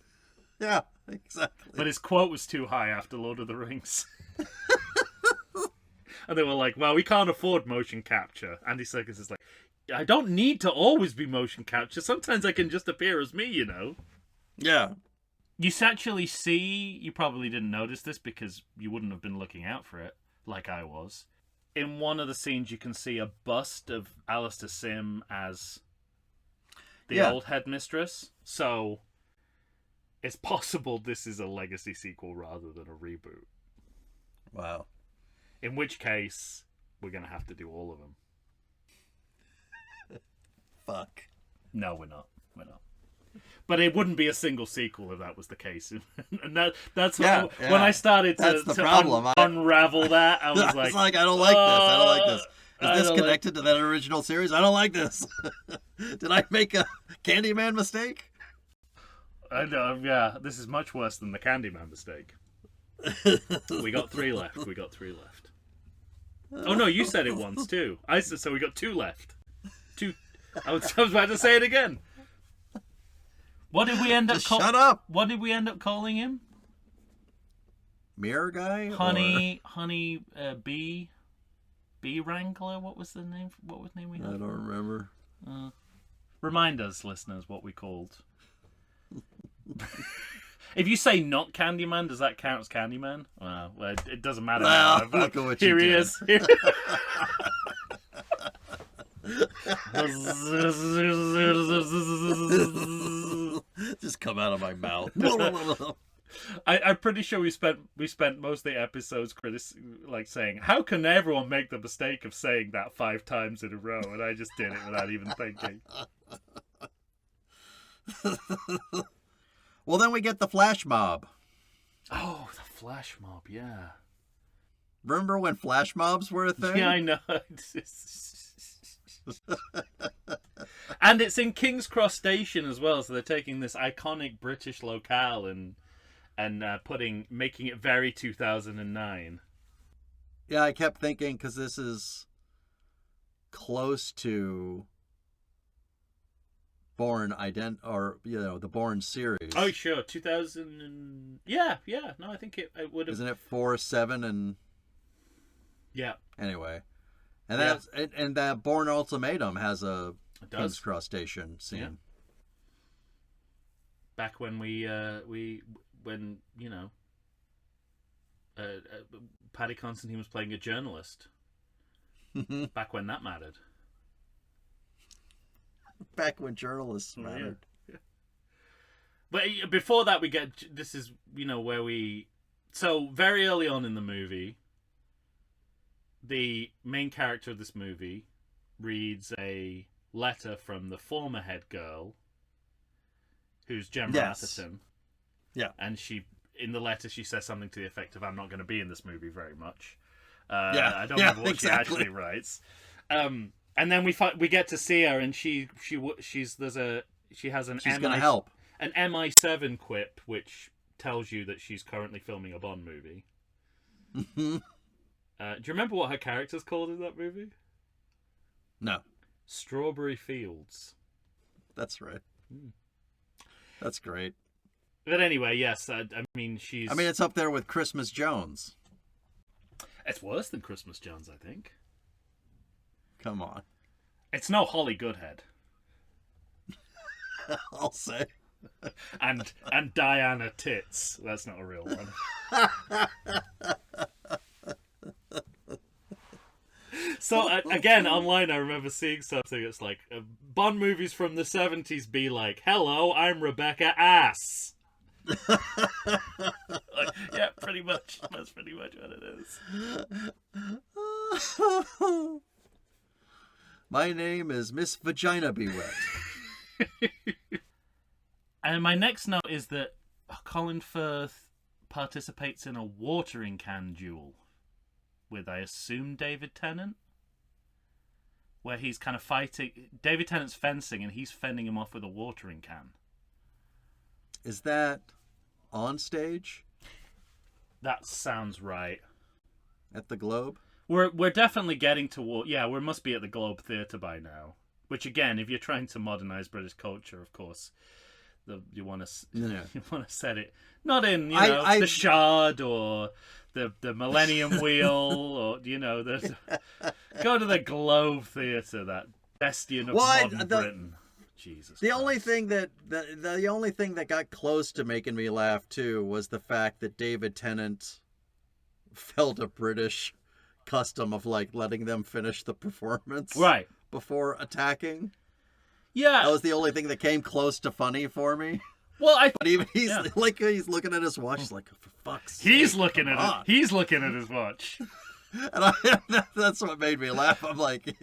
Yeah, exactly. But his quote was too high after Lord of the Rings. And they were like, well, we can't afford motion capture. Andy Serkis is like, I don't need to always be motion capture. Sometimes I can just appear as me, you know? Yeah. You actually see, you probably didn't notice this because you wouldn't have been looking out for it, like I was. In one of the scenes, you can see a bust of Alistair Sim as the old headmistress. So it's possible this is a legacy sequel rather than a reboot. Wow. In which case, we're going to have to do all of them. Fuck. No, we're not. We're not. But it wouldn't be a single sequel if that was the case. And that's when I started to unravel that, I was like... I don't like this. I don't like this. Is this connected to that original series? I don't like this. Did I make a Candyman mistake? I know, yeah. This is much worse than the Candyman mistake. We got 3 left. Oh no, you said it once too. I said so. We got 2 left. 2. I was about to say it again. What did we end up? Shut up. What did we end up calling him? Mirror guy. Honey, bee wrangler. What was the name? What was the name we had? I don't remember. Remind us, listeners, what we called. If you say not Candyman, does that count as Candyman? Well, it doesn't matter. Well, look at what Here you he did. is. Just come out of my mouth. I'm pretty sure we spent most of the episodes saying, how can everyone make the mistake of saying that 5 times in a row? And I just did it without even thinking. Well, then we get the flash mob. Oh, the flash mob, yeah. Remember when flash mobs were a thing? Yeah, I know. And it's in King's Cross Station as well, so they're taking this iconic British locale and making it very 2009. Yeah, I kept thinking, because this is close to the Bourne series. Oh, sure, 2000. Yeah. No, I think it would have. Isn't it 4, 7, and yeah. Anyway, and that's and that Bourne Ultimatum has a King's Cross Station scene. Yeah. Back when Paddy Considine was playing a journalist. Back when that mattered. Back when journalists mattered. Yeah. But before that, this is where we. So very early on in the movie, the main character of this movie reads a letter from the former head girl, who's Gemma Atherton. Yeah, and she in the letter she says something to the effect of, "I'm not going to be in this movie very much." Yeah, I don't remember what she actually writes. And then we get to see her, and she has an She's gonna help. An MI7 quip, which tells you that she's currently filming a Bond movie. Do you remember what her character's called in that movie? No. Strawberry Fields. That's right. That's great. But anyway, yes, I mean, she's... I mean, it's up there with Christmas Jones. It's worse than Christmas Jones, I think. Come on. It's no Holly Goodhead. I'll say. And Diana Tits. That's not a real one. So, again, online I remember seeing something that's like, Bond movies from the 70s be like, "Hello, I'm Rebecca Ass." Like, yeah, pretty much. That's pretty much what it is. My name is Miss Vagina Be Wet. And my next note is that Colin Firth participates in a watering can duel with, I assume, David Tennant, where he's kind of fighting. David Tennant's fencing, and he's fending him off with a watering can. Is that on stage? That sounds right. At the Globe? We're definitely getting toward... Yeah, we must be at the Globe Theatre by now. Which, again, if you're trying to modernise British culture, of course, you want to set it not in the Shard or the Millennium Wheel or go to the Globe Theatre, that bastion of modern Britain. Jesus. The only thing that got close to making me laugh too was the fact that David Tennant felt a British custom of like letting them finish the performance right before attacking. Yeah, that was the only thing that came close to funny for me. Well, but even he's looking at his watch, he's like, for fuck's sake. He's looking at his watch. And that's what made me laugh. I'm like,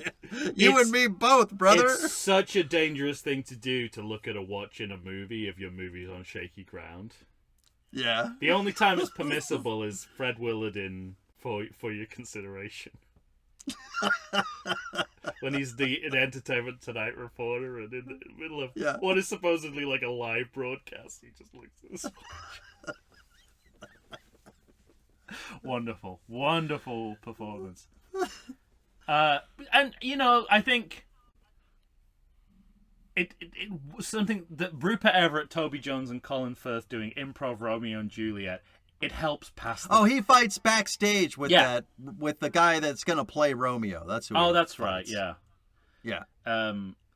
you and me both, brother. It's such a dangerous thing to do, to look at a watch in a movie if your movie's on shaky ground. Yeah. The only time it's permissible is Fred Willard in For Your Consideration. When he's an Entertainment Tonight reporter, and in the middle of what is supposedly like a live broadcast, he just looks at his watch. Wonderful performance. And I think it was something that Rupert Everett, Toby Jones, and Colin Firth doing improv Romeo and Juliet. It helps pass. He fights backstage with with the guy that's gonna play Romeo. That's who. That's right. Yeah. Yeah.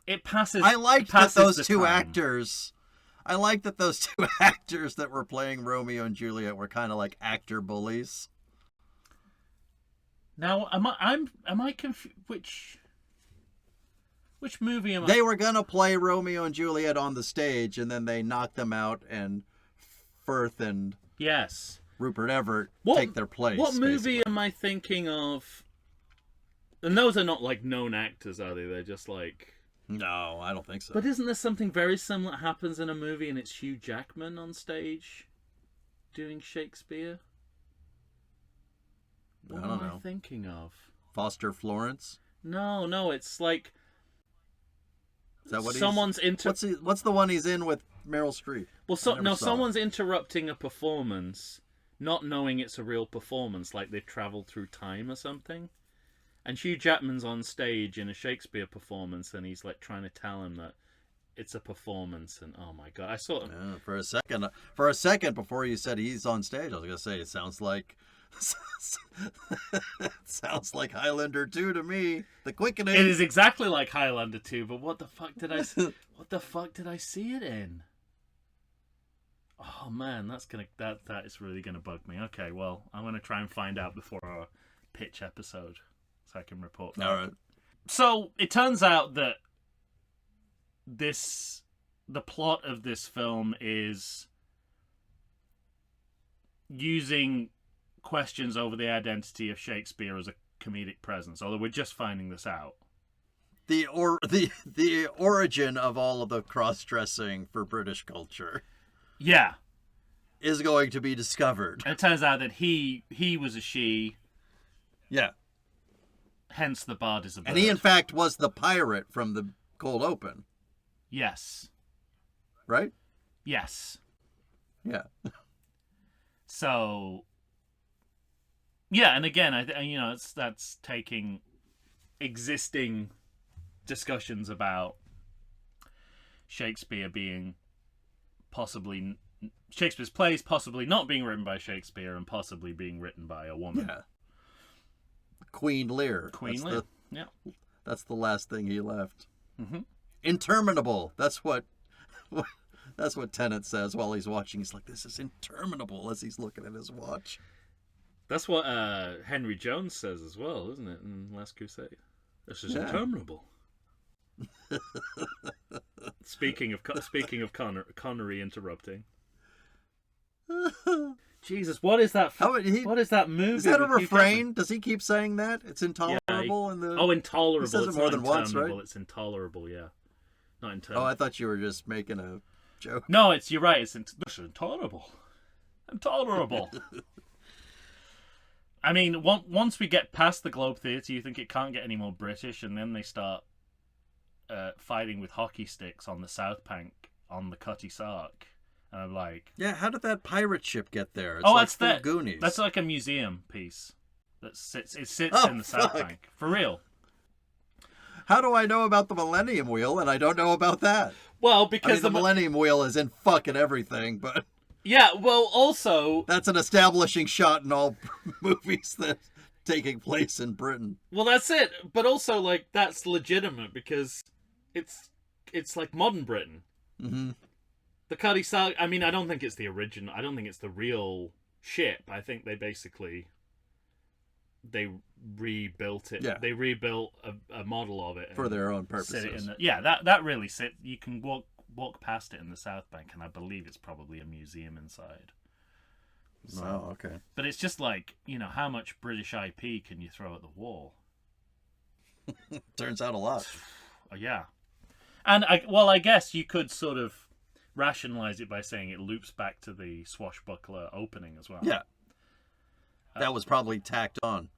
It passes. I liked that those two actors. I like that those two actors that were playing Romeo and Juliet were kind of like actor bullies. Now, am I confused? Which movie am I? They were gonna play Romeo and Juliet on the stage, and then they knocked them out, and Firth and Rupert Everett take their place. What movie am I thinking of? And those are not like known actors, are they? They're just like... No, I don't think so. But isn't there something very similar that happens in a movie, and it's Hugh Jackman on stage doing Shakespeare? What am I thinking of? Foster Florence? No, it's like... Is that what someone's what's the one he's in with Meryl Streep? Well, someone's interrupting a performance, not knowing it's a real performance, like they've travelled through time or something. And Hugh Jackman's on stage in a Shakespeare performance, and he's like trying to tell him that it's a performance. And oh my god, I saw it for a second before you said he's on stage. I was gonna say it sounds like Highlander 2 to me. The Quickening. It is exactly like Highlander 2, but what the fuck did I see it in? Oh man, that is really gonna bug me. Okay, well, I'm gonna try and find out before our pitch episode, so I can report that. All right. So it turns out that the plot of this film is using questions over the identity of Shakespeare as a comedic presence, although we're just finding this out. The origin of all of the cross-dressing for British culture. Yeah. is going to be discovered. And it turns out that he was a she, Yeah. hence the bard is a bird. And he, in fact, was the pirate from the cold open. Yes. Right? Yes. Yeah. So, yeah, and again, that's taking existing discussions about Shakespeare being Shakespeare's plays possibly not being written by Shakespeare and possibly being written by a woman. Yeah. Queen Lear. Queen Lear. Yeah. That's the last thing he left. Mm-hmm. Interminable. That's what Tennant says while he's watching. He's like, "This is interminable," as he's looking at his watch. That's what Henry Jones says as well, isn't it? In Last Crusade. This is interminable. Speaking of Connery interrupting. Jesus, what is that? What is that movie? Is that a refrain? Does he keep saying that? It's intolerable. Intolerable. He says it more than once, right? It's intolerable. Yeah, not interminable. Oh, I thought you were just making a joke. No, you're right. This is intolerable. Intolerable. I mean, once we get past the Globe Theatre, you think it can't get any more British, and then they start fighting with hockey sticks on the South Bank on the Cutty Sark. And I'm like... Yeah, how did that pirate ship get there? It's that's full Goonies. That's like a museum piece. It sits in the South Bank. For real. How do I know about the Millennium Wheel and I don't know about that? Well, because the Millennium Wheel is in fucking everything, but... Yeah, well, also... That's an establishing shot in all movies that taking place in Britain. Well, that's it. But also, like, that's legitimate because it's like modern Britain. Mm-hmm. The Cutty Sark, I mean, I don't think it's the original. I don't think it's the real ship. I think they rebuilt it. Yeah. They rebuilt a model of it. For their own purposes. That really sit. You can walk past it in the South Bank, and I believe it's probably a museum inside. So, oh, okay. But it's just like, how much British IP can you throw at the wall? Turns out a lot. Yeah. And, I guess you could sort of rationalize it by saying it loops back to the swashbuckler opening as well. Yeah. That was probably tacked on.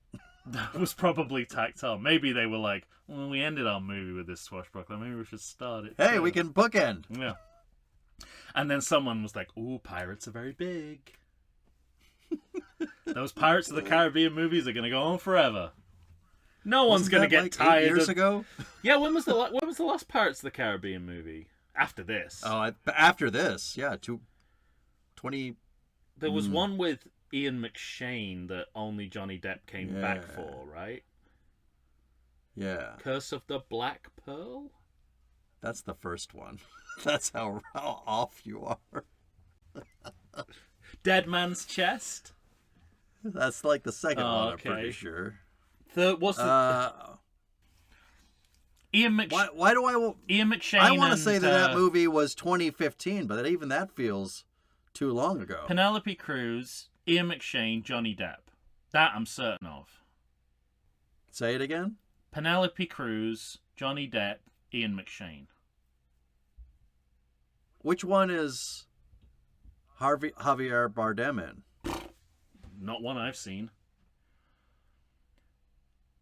That was probably tacked on. Maybe they were like, well, we ended our movie with this swashbuckler. Maybe we should start it. Hey, we can bookend. Yeah. And then someone was like, ooh, pirates are very big. Those Pirates of the Caribbean movies are going to go on forever. No one's going to get tired. 8 years ago? Yeah, when was the last Pirates of the Caribbean movie? After this. Oh, after this, yeah. 20... There was one with Ian McShane that only Johnny Depp came back for, right? Yeah. Curse of the Black Pearl? That's the first one. That's how off you are. Dead Man's Chest? That's like the second one, okay. I'm pretty sure. Third, what's the... Ian McShane. Why do I... Ian McShane. I want to say that movie was 2015, but even that feels too long ago. Penelope Cruz, Ian McShane, Johnny Depp. That I'm certain of. Say it again? Penelope Cruz, Johnny Depp, Ian McShane. Which one is Javier Bardem in? Not one I've seen.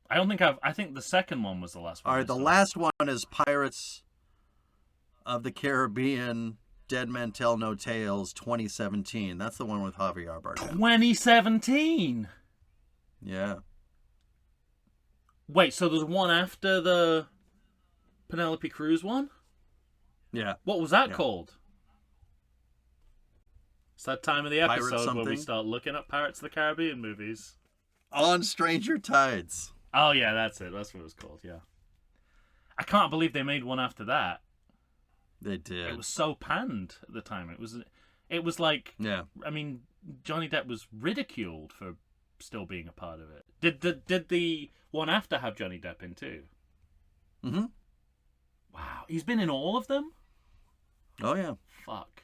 I think the second one was the last one. All right, the last one is Pirates of the Caribbean, Dead Men Tell No Tales, 2017. That's the one with Javier Bardem. 2017? Yeah. Wait, so there's one after the Penelope Cruz one? Yeah. What was that called? It's that time of the episode where we start looking at Pirates of the Caribbean movies. On Stranger Tides. Oh, yeah, that's it. That's what it was called, yeah. I can't believe they made one after that. They did. It was so panned at the time. It was like... Yeah. I mean, Johnny Depp was ridiculed for still being a part of it. Did the one after have Johnny Depp in too? Mm-hmm. Wow. He's been in all of them? Oh, yeah. Fuck.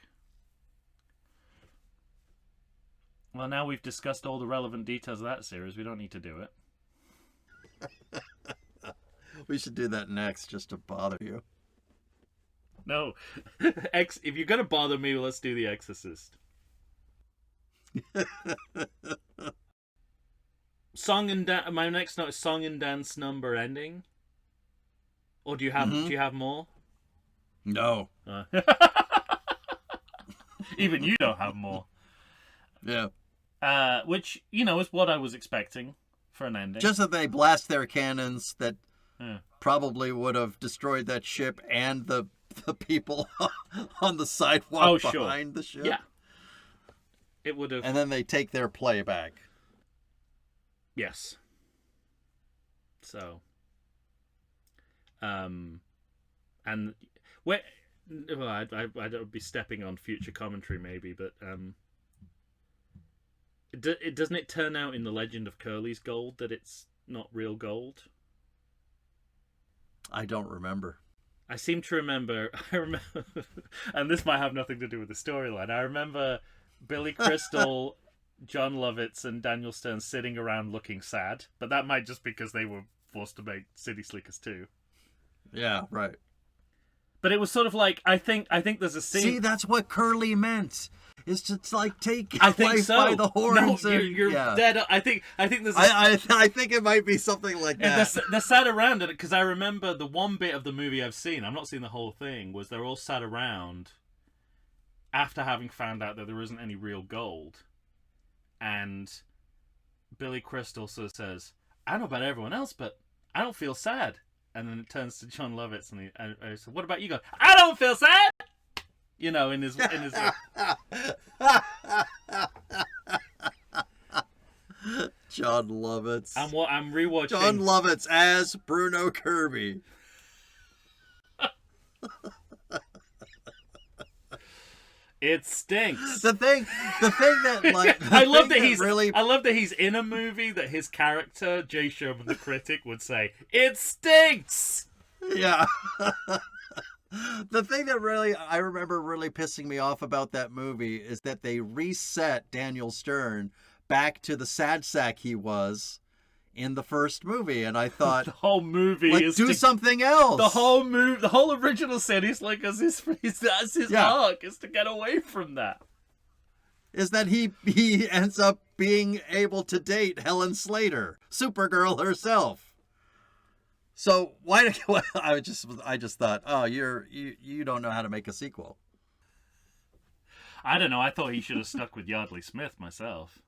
Well, now we've discussed all the relevant details of that series. We don't need to do it. We should do that next, just to bother you. No. If you're going to bother me, let's do The Exorcist. My next note is song and dance number ending. Or do you have more? No. Even you don't have more. Yeah. Which, is what I was expecting for an ending. Just that they blast their cannons that probably would have destroyed that ship and the people on the sidewalk behind the ship. Yeah. It would have. And then they take their playback. Yes. So. And where I'd be stepping on future commentary maybe, but doesn't it turn out in the Legend of Curly's Gold that it's not real gold? I don't remember. I seem to remember, and this might have nothing to do with the storyline. I remember Billy Crystal, John Lovitz, and Daniel Stern sitting around looking sad, but that might just because they were forced to make City Slickers 2. Yeah, right. But it was sort of like I think there's a scene. See, that's what Curly meant. It's just like take I think life so. by the horns. No, you're dead. I think there's. I think it might be something like that. They're sat around it because I remember the one bit of the movie I've seen. I've not seen the whole thing. Was they're all sat around after having found out that there isn't any real gold, and Billy Crystal sort of says, "I don't know about everyone else, but I don't feel sad." And then it turns to John Lovitz and I said, "What about you?" Go, "I don't feel sad." In his John Lovitz. I'm rewatching. John Lovitz as Bruno Kirby. It stinks. The thing that like I love that he's in a movie that his character Jay Sherman the critic would say it stinks. Yeah. The thing that I remember really pissing me off about that movie is that they reset Daniel Stern back to the sad sack he was in the first movie, and I thought the whole movie is something else. The whole original set is like that's his arc is to get away from that. Is that he ends up being able to date Helen Slater, Supergirl herself. So I just thought, oh, you don't know how to make a sequel. I don't know. I thought he should have stuck with Yardley Smith myself.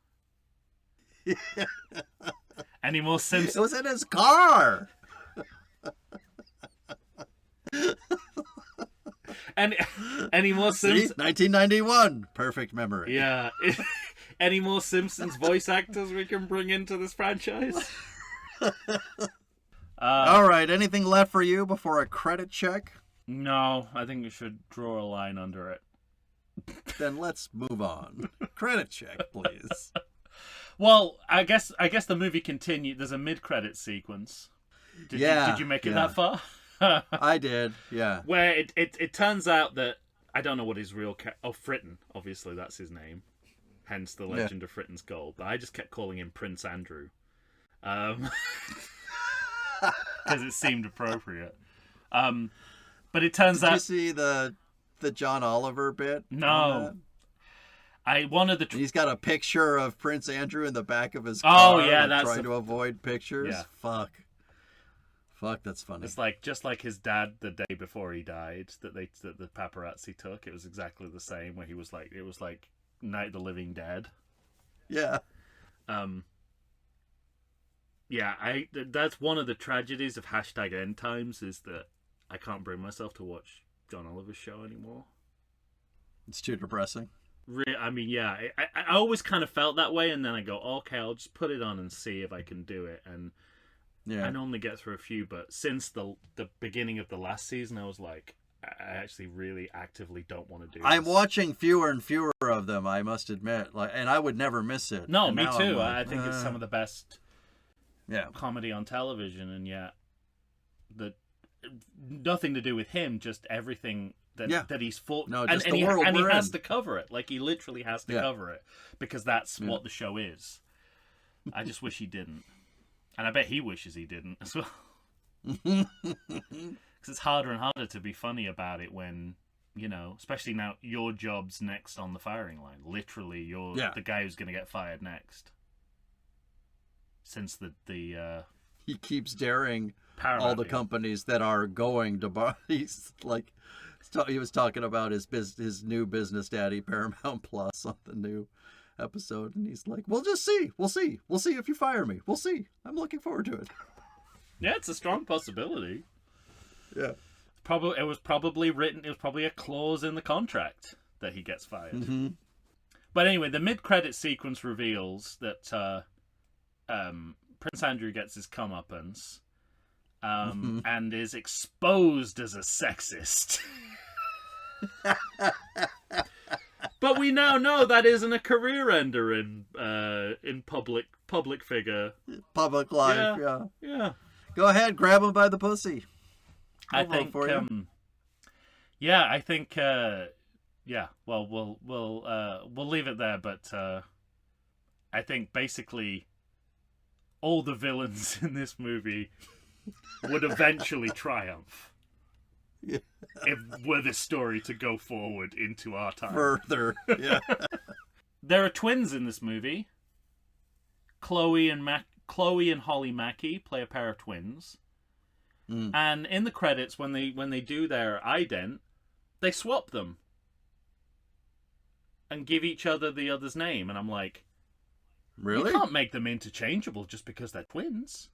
Any more Simpsons? It was in his car. Any more Simpsons? 1991, perfect memory. Yeah. Any more Simpsons voice actors we can bring into this franchise? All right. Anything left for you before a credit check? No, I think we should draw a line under it. Then let's move on. Credit check, please. Well, I guess the movie continued. There's a mid-credit sequence. Did you make it that far? I did. Yeah. Where it turns out that I don't know what his real Fritton, obviously that's his name, hence the Legend of Fritton's Gold. But I just kept calling him Prince Andrew. Because it seemed appropriate. But it turns out... Did you see the John Oliver bit? No. I wanted the... He's got a picture of Prince Andrew in the back of his car. Oh, yeah, that's... trying to avoid pictures. Yeah. Fuck, that's funny. It's like just like his dad the day before he died that the paparazzi took. It was exactly the same. Where it was like Night of the Living Dead. Yeah. Yeah, that's one of the tragedies of #End Times is that I can't bring myself to watch John Oliver's show anymore. It's too depressing. I mean, yeah, I always kind of felt that way, and then I go, okay, I'll just put it on and see if I can do it. And I normally get through a few, but since the beginning of the last season, I was like, I actually really actively don't want to do this. I'm watching fewer and fewer of them, I must admit, and I would never miss it. No, and me too. Like, I think it's some of the best comedy on television, and yet nothing to do with him, just everything that he's fought. No, and just he world has to cover it. Like, he literally has to cover it because that's what the show is. I just wish he didn't. And I bet he wishes he didn't as well. Because it's harder and harder to be funny about it when you know, especially now, your job's next on the firing line. Literally, you're the guy who's going to get fired next. Since the he keeps daring Paramount all the companies that are going to buy. He's like, he was talking about his new business daddy, Paramount Plus, on the new episode, and he's like, "We'll just see. We'll see if you fire me. We'll see. I'm looking forward to it." Yeah, it's a strong possibility. Yeah. It was probably written. It was probably a clause in the contract that he gets fired. Mm-hmm. But anyway, the mid-credit sequence reveals that Prince Andrew gets his comeuppance, and is exposed as a sexist. But we now know that isn't a career ender in public figure, public life. Yeah. Go ahead, grab him by the pussy. I think. For you. I think. Well, we'll leave it there. But I think basically all the villains in this movie would eventually triumph. Yeah. If were this story to go forward into our time. Further, yeah. There are twins in this movie. Chloe and Holly Mackey play a pair of twins. And in the credits, when they do their ident, they swap them and give each other the other's name. And I'm like, really? You can't make them interchangeable just because they're twins.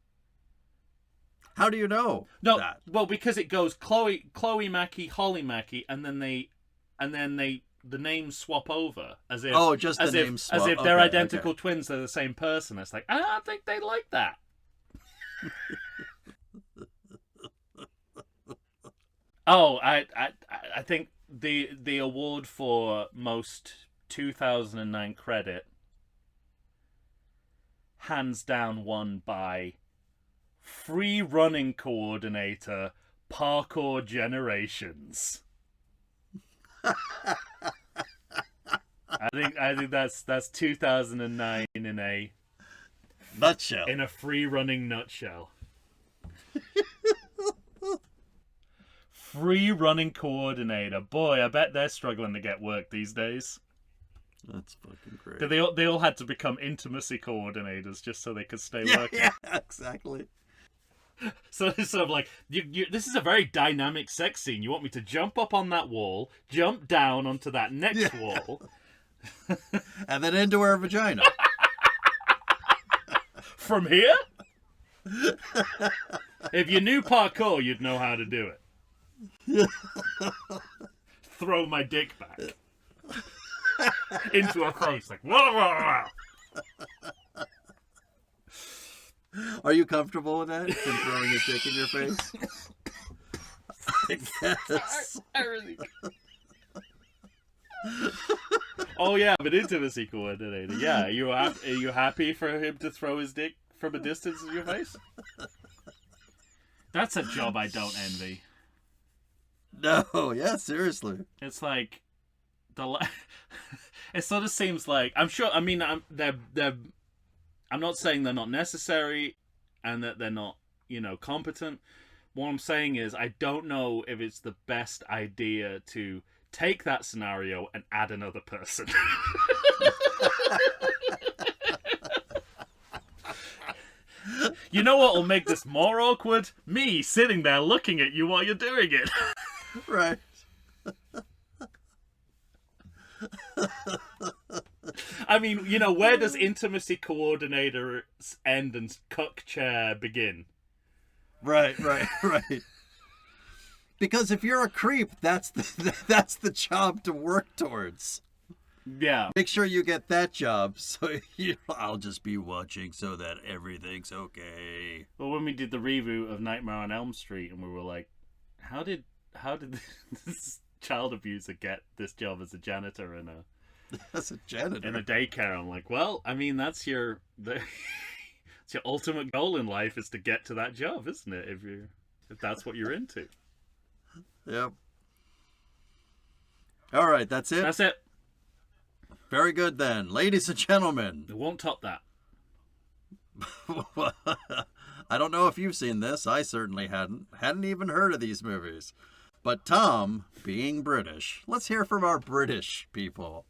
How do you know? No, that? Well, because it goes Chloe Mackey, Holly Mackey, and then the names swap over as if names swap. as if they're identical twins. They're the same person. It's like, I don't think they like that. Oh, I think the award for most 2009 credit, hands down, won by Free Running Coordinator, Parkour Generations. I think that's 2009 in a nutshell. In a free running nutshell. Free Running Coordinator. Boy, I bet they're struggling to get work these days. That's fucking great. They all had to become intimacy coordinators just so they could stay working. Yeah, exactly. So it's sort of like, this is a very dynamic sex scene. You want me to jump up on that wall, jump down onto that next wall. And then into her vagina. From here? If you knew parkour, you'd know how to do it. Throw my dick back. Into her face. Like, wah, wah, wah. Are you comfortable with that? Him throwing his dick in your face? Yes. I really... Oh yeah, I'm an intimacy coordinator. Yeah, are you happy for him to throw his dick from a distance in your face? That's a job I don't envy. No, yeah, seriously. It's like it sort of seems like, I'm sure. I mean, I'm not saying they're not necessary and that they're not, competent. What I'm saying is, I don't know if it's the best idea to take that scenario and add another person. You know what will make this more awkward? Me sitting there looking at you while you're doing it. Right. I mean, where does intimacy coordinator end and cuck chair begin? Right. Because if you're a creep, that's the job to work towards. Yeah. Make sure you get that job, so I'll just be watching so that everything's okay. Well, when we did the reboot of Nightmare on Elm Street, and we were like, how did this child abuser get this job as a janitor in a daycare? I'm like, well, I mean, it's your ultimate goal in life is to get to that job, isn't it? If that's what you're into. Yep. All right, that's it. That's it. Very good then, ladies and gentlemen. It won't top that. I don't know if you've seen this. I certainly hadn't even heard of these movies. But Tom, being British, let's hear from our British people.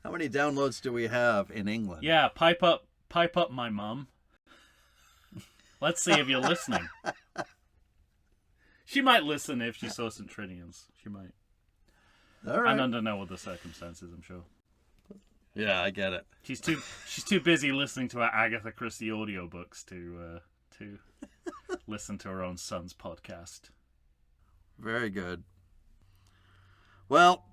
How many downloads do we have in England? Yeah, pipe up, my mum. Let's see if you're listening. She might listen if she saw St. Trinian's. She might. All right. And under no other circumstances, I'm sure. Yeah, I get it. She's too busy listening to our Agatha Christie audiobooks to listen to her own son's podcast. Very good. Well,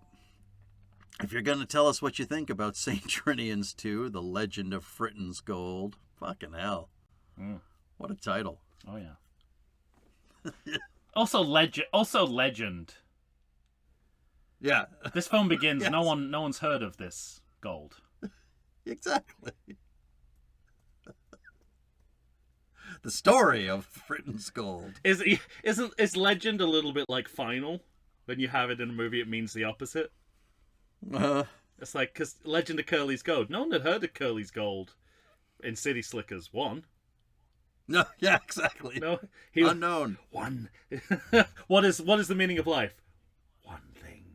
if you're going to tell us what you think about St. Trinian's 2, The Legend of Fritton'S Gold, fucking hell. What a title. Oh, yeah. Also legend. Yeah. This film begins, Yes. no one's heard of this gold. Exactly. The story of Fritton'S Gold. Is legend a little bit like final? When you have it in a movie, it means the opposite. It's like, because Legend of Curly's Gold. No one had heard of Curly's Gold in City Slickers 1. No, yeah, exactly. No, Unknown. One. What is the meaning of life? One thing.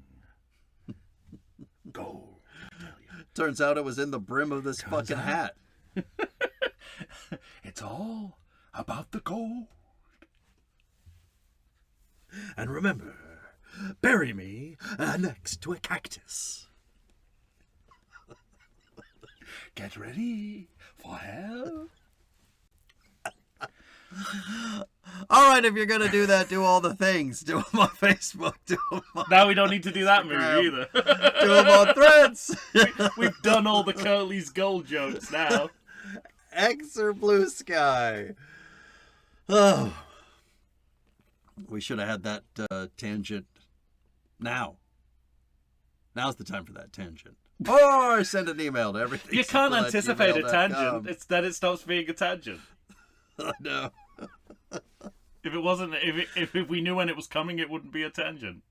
Gold. I tell you. Turns out it was in the brim of this fucking hat. It's all about the gold. And remember, bury me next to a cactus. Get ready for hell. All right, if you're going to do that, do all the things. Do them on Facebook. Do them on Now we don't need to do that movie either. Do them on Threads. We've done all the Curly's Gold jokes now. X or Blue Sky. Oh. We should have had that tangent now. Now's the time for that tangent. Or send an email to everything. You can't anticipate a tangent. It's that it stops being a tangent. No. If it wasn't, if we knew when it was coming, it wouldn't be a tangent.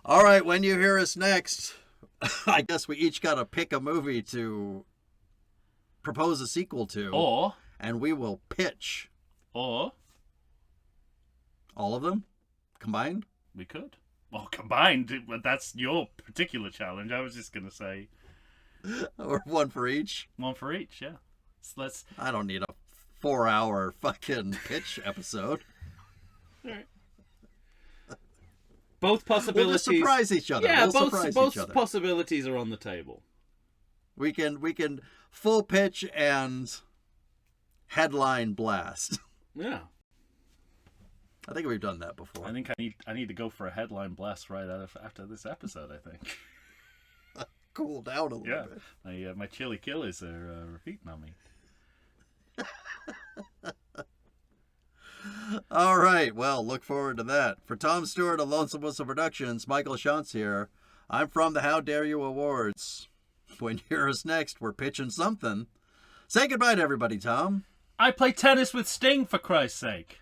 All right, when you hear us next, I guess we each got to pick a movie to propose a sequel to. And we will pitch. Or all of them combined? We could. Well, combined, that's your particular challenge. I was just going to say. Or one for each? One for each, yeah. So let's. I don't need a 4-hour fucking pitch episode. All right. Both possibilities. We'll just surprise each other. Yeah, both both possibilities are on the table. We can full pitch and headline blast. Yeah. I think we've done that before. I think I need to go for a headline blast right after this episode, I think. Cool down a little bit. My chili killers are repeating on me. All right, well, look forward to that. For Tom Stewart of Lonesome Whistle Productions, Michael Shantz here. I'm from the How Dare You Awards. When you hear us next, we're pitching something. Say goodbye to everybody, Tom. I play tennis with Sting, for Christ's sake.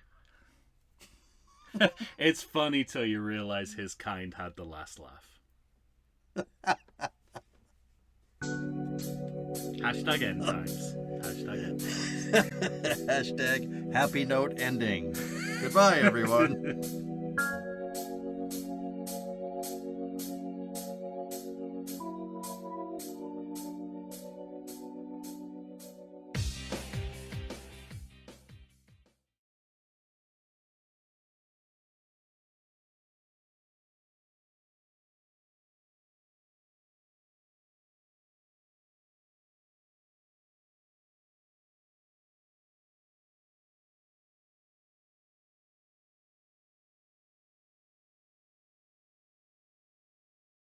It's funny till you realize his kind had the last laugh. Hashtag end times. Hashtag end times. Hashtag happy note ending. Goodbye, everyone.